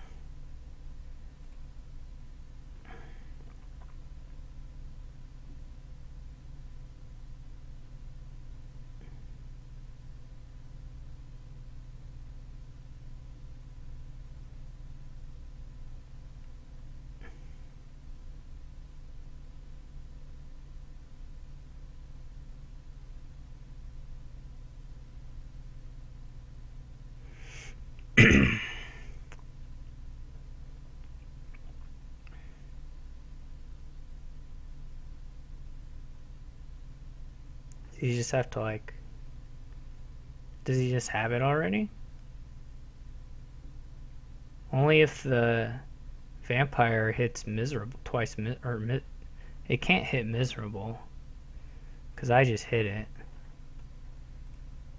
You just have to like... Does he just have it already? Only if the vampire hits miserable twice, it can't hit miserable because I just hit it.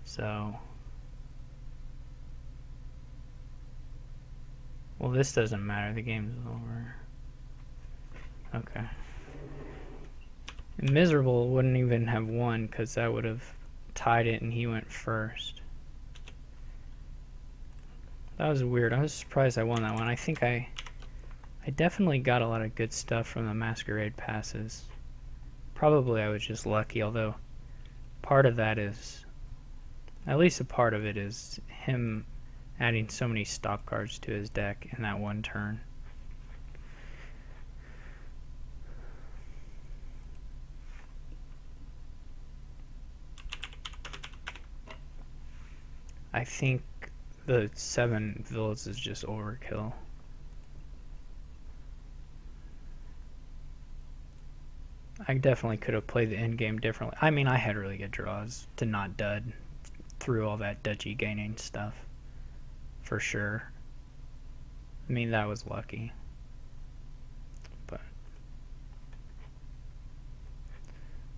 So, well, this doesn't matter. The game's over. Okay. And miserable wouldn't even have won because that would have tied it and he went first. That was weird. I was surprised I won that one. I think I definitely got a lot of good stuff from the Masquerade passes. Probably I was just lucky, although part of that is, at least a part of it is him adding so many stop cards to his deck in that one turn. I think the 7 villas is just overkill. I definitely could have played the end game differently. I mean, I had really good draws to not dud through all that duchy gaining stuff. For sure. I mean, that was lucky. But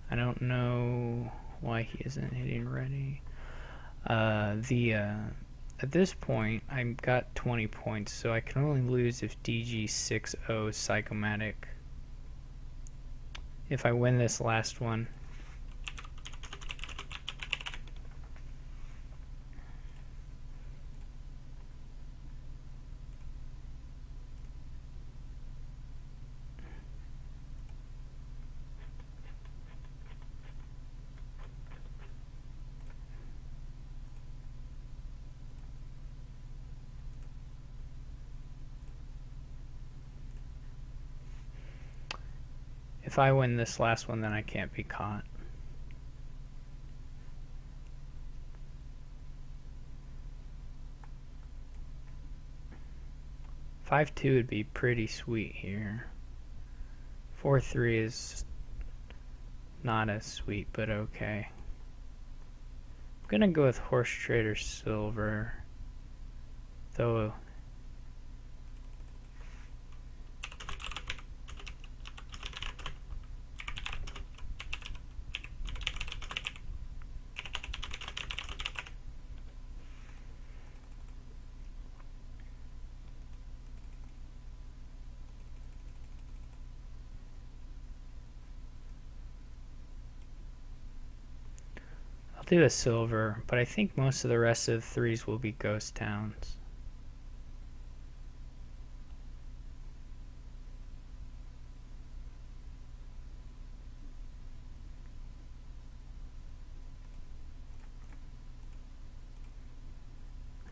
I don't know why he isn't hitting ready. At this point, I've got 20 points, so I can only lose if DG 6-0 Psychomatic. If I win this last one. If I win this last one, then I can't be caught. $5-2 would be pretty sweet here. 4-3 is not as sweet, but okay. I'm gonna go with Horse Trader Silver, though. Do a silver, but I think most of the rest of the 3s will be ghost towns.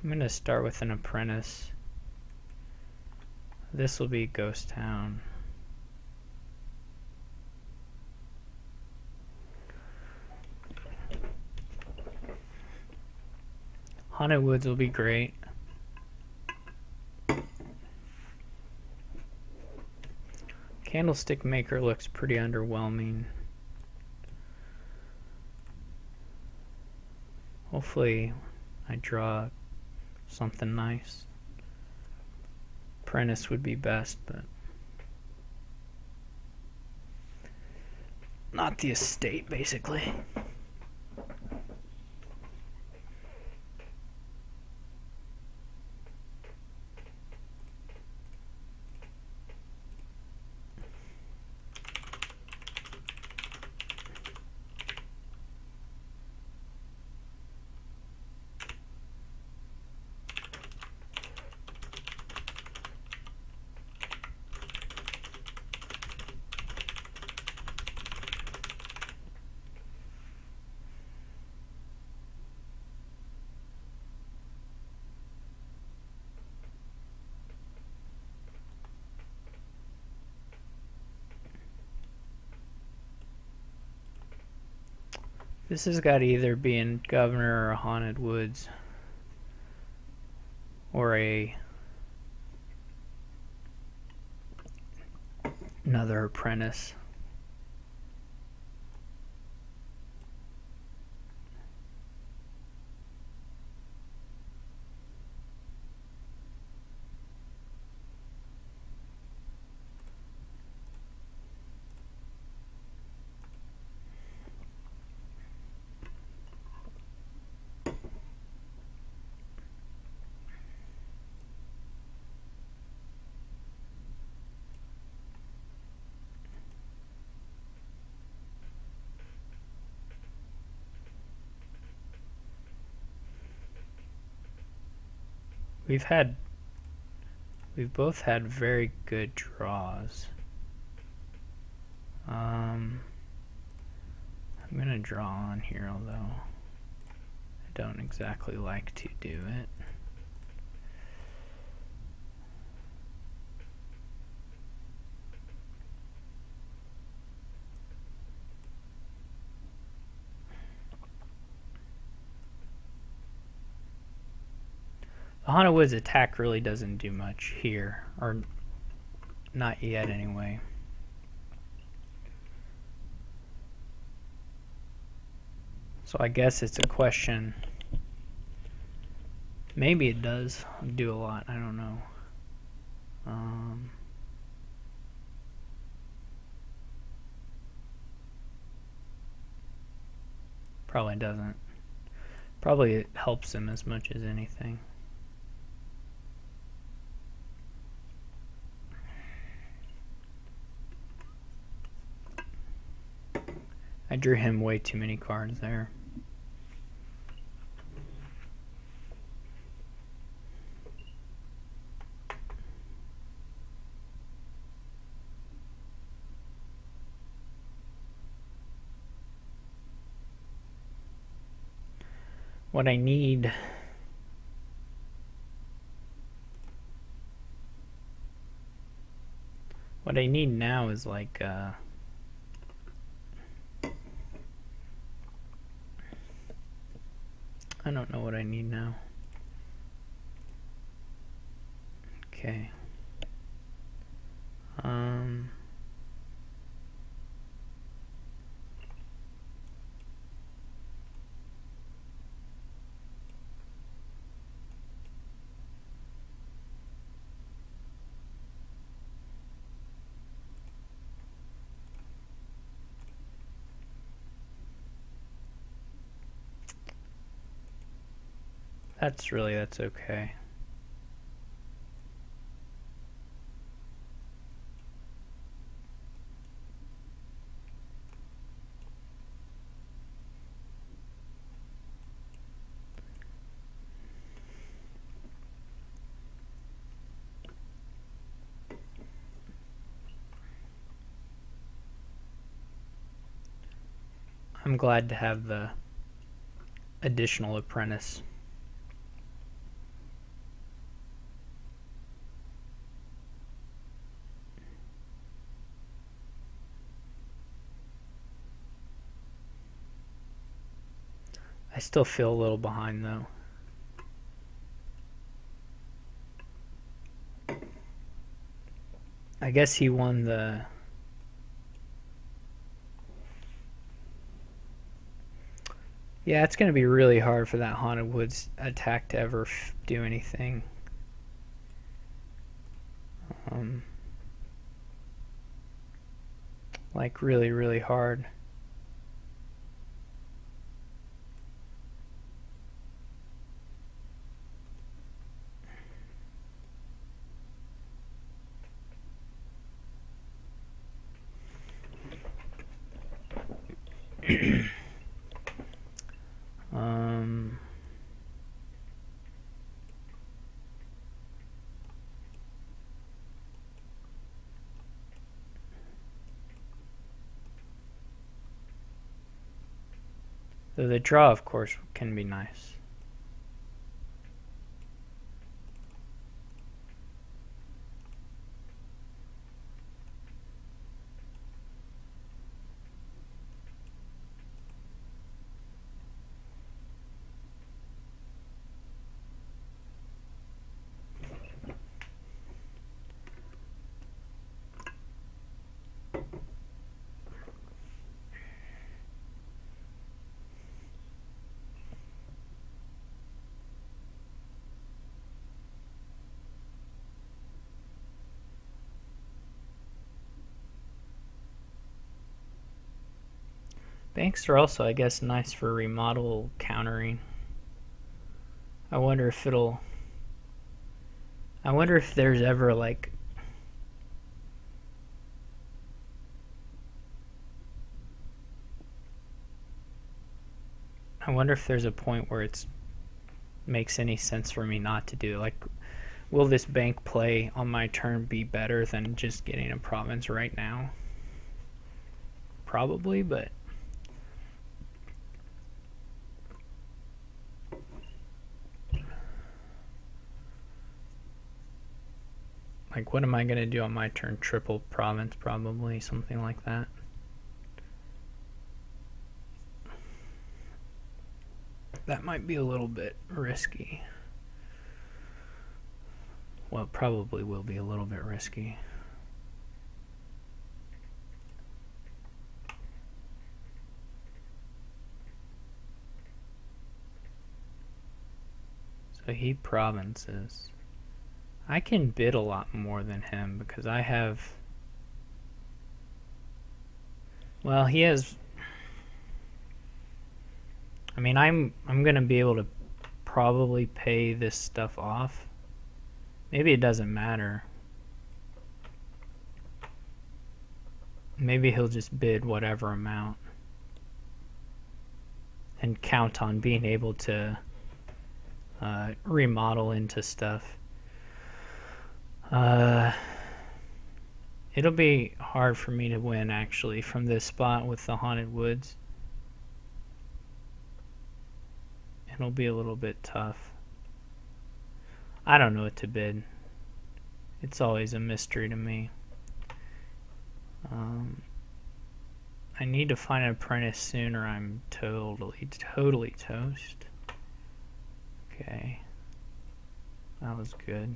I'm going to start with an apprentice. This will be ghost town. Haunted Woods will be great. Candlestick Maker looks pretty underwhelming. Hopefully I draw something nice. Apprentice would be best, but not the estate, basically. This has got to either be in Governor or Haunted Woods. or another apprentice. We've both had very good draws. I'm gonna draw on here, although I don't exactly like to do it. The Haunted Woods attack really doesn't do much here, or not yet anyway. So I guess it's a question. Maybe it does do a lot, I don't know. Probably doesn't. Probably it helps him as much as anything. I drew him way too many cards there. What I need now is like I don't know what I need now. Okay. That's okay. I'm glad to have the additional apprentice. I still feel a little behind though. I guess he won the... Yeah, it's going to be really hard for that Haunted Woods attack to ever do anything. Like really, really hard. Though the draw, of course, can be nice. Banks are also, I guess, nice for remodel countering. I wonder if there's ever like I wonder if there's a point where it makes any sense for me not to do it. Like, will this bank play on my turn be better than just getting a province right now? Probably, but like, what am I going to do on my turn? Triple province, probably, something like that. That might be a little bit risky. Well, it probably will be a little bit risky. So he provinces. I can bid a lot more than him because I have... Well, he has... I mean, I'm gonna be able to probably pay this stuff off. Maybe it doesn't matter. Maybe he'll just bid whatever amount and count on being able to remodel into stuff. It'll be hard for me to win, actually, from this spot with the Haunted Woods. It'll be a little bit tough. I don't know what to bid. It's always a mystery to me. I need to find an apprentice soon or I'm totally toast. Okay. That was good.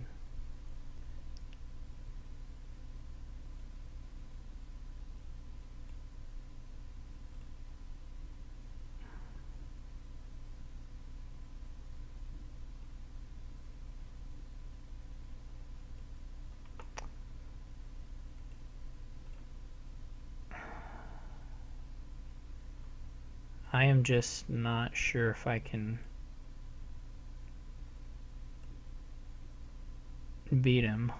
I am just not sure if I can beat him.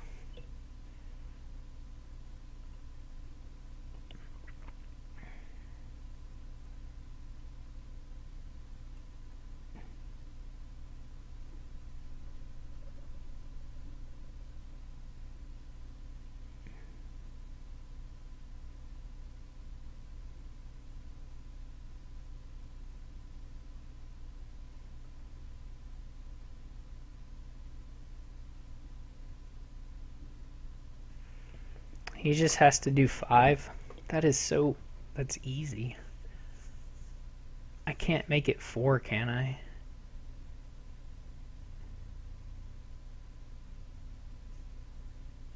He just has to do 5. That's easy. I can't make it 4, can I?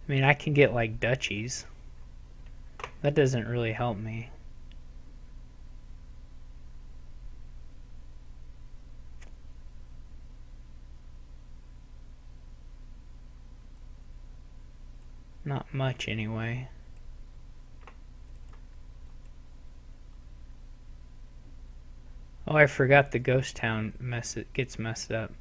I mean, I can get like duchies. That doesn't really help me. Not much, anyway. Oh, I forgot the ghost town gets messed up.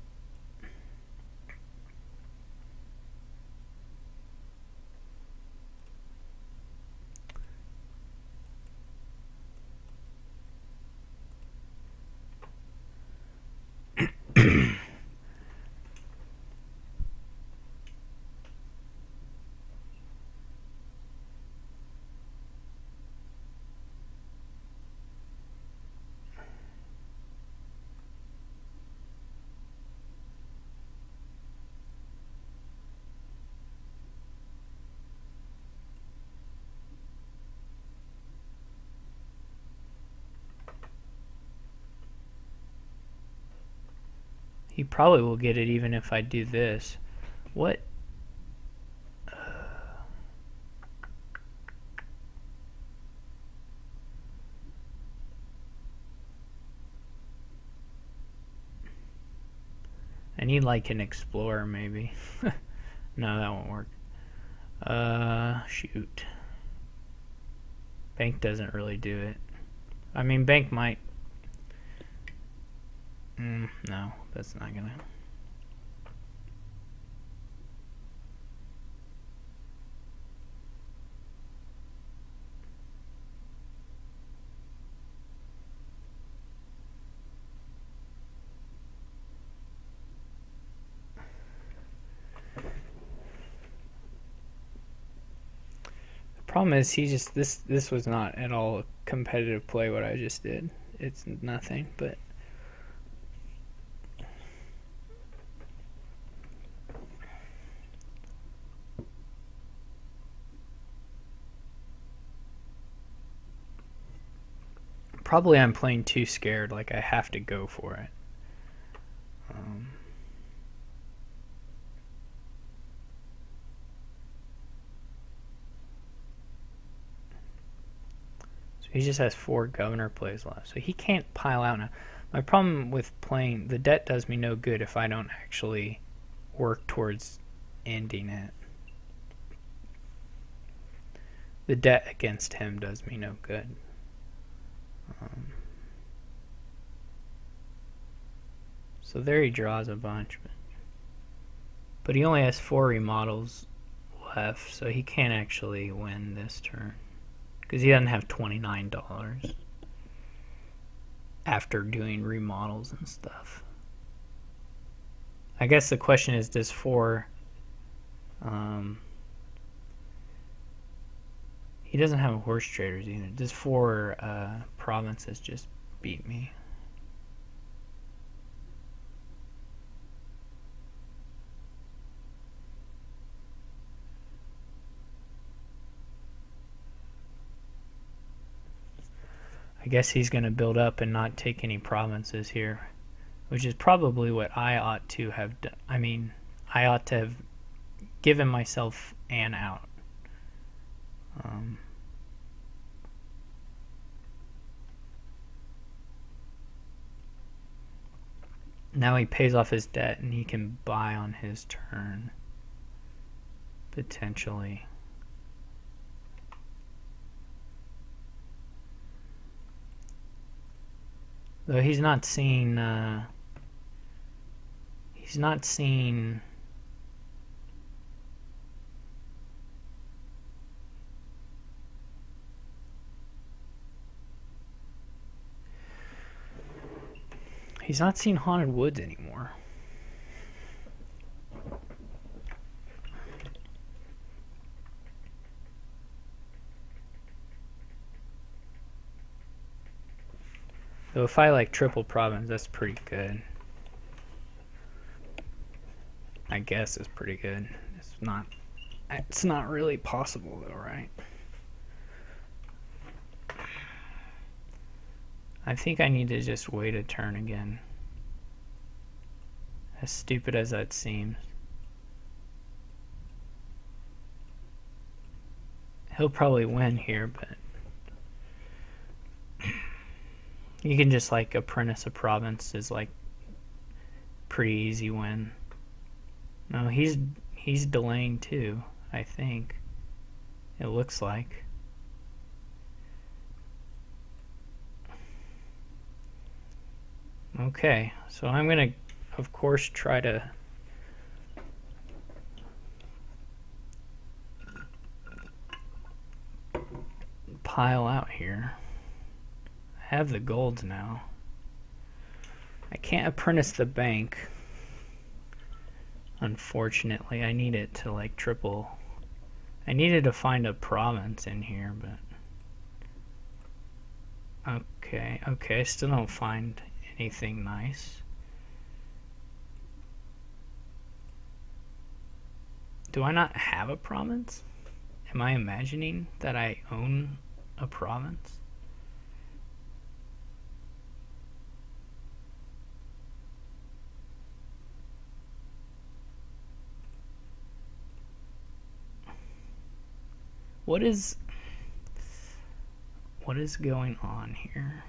He probably will get it even if I do this. What? I need like an explorer maybe. No, that won't work. Shoot. Bank doesn't really do it. I mean, bank might... no, that's not gonna... Problem is, he just this was not at all a competitive play. What I just did, it's nothing. But probably I'm playing too scared. Like I have to go for it. He just has 4 governor plays left, so he can't pile out now. My problem with playing the debt does me no good if I don't actually work towards ending it. The debt against him does me no good. So there he draws a bunch, but he only has 4 remodels left, so he can't actually win this turn. Because he doesn't have $29 after doing remodels and stuff. I guess the question is, does 4... he doesn't have horse traders either. Does 4 provinces just beat me? I guess he's going to build up and not take any provinces here, which is probably what I ought to have done. I mean, I ought to have given myself an out. Now he pays off his debt and he can buy on his turn, potentially. Though he's not seen Haunted Woods anymore. So if I like triple province, that's pretty good. I guess it's pretty good. It's not really possible though, right? I think I need to just wait a turn again. As stupid as that seems. He'll probably win here, but you can just like apprentice a province is like pretty easy win. No, he's delaying too, I think. It looks like. Okay, so I'm gonna, of course, try to pile out here. I have the golds now. I can't apprentice the bank, unfortunately. I need it to like triple. I needed to find a province in here, but okay, I still don't find anything nice. Do I not have a province? Am I imagining that I own a province? What is going on here?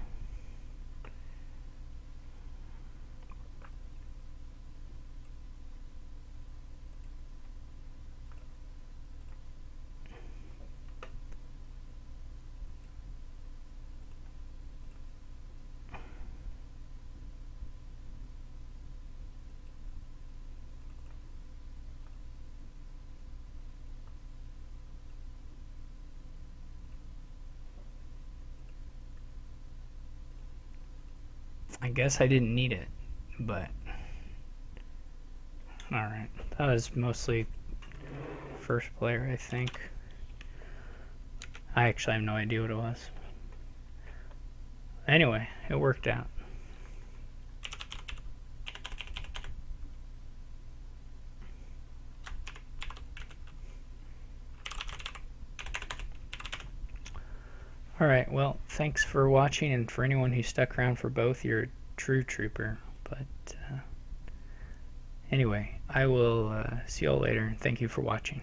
I guess I didn't need it, but alright. That was mostly first player, I think. I actually have no idea what it was. Anyway, it worked out. Alright, well, thanks for watching, and for anyone who stuck around for both, you're a true trooper. But anyway, I will see you all later, and thank you for watching.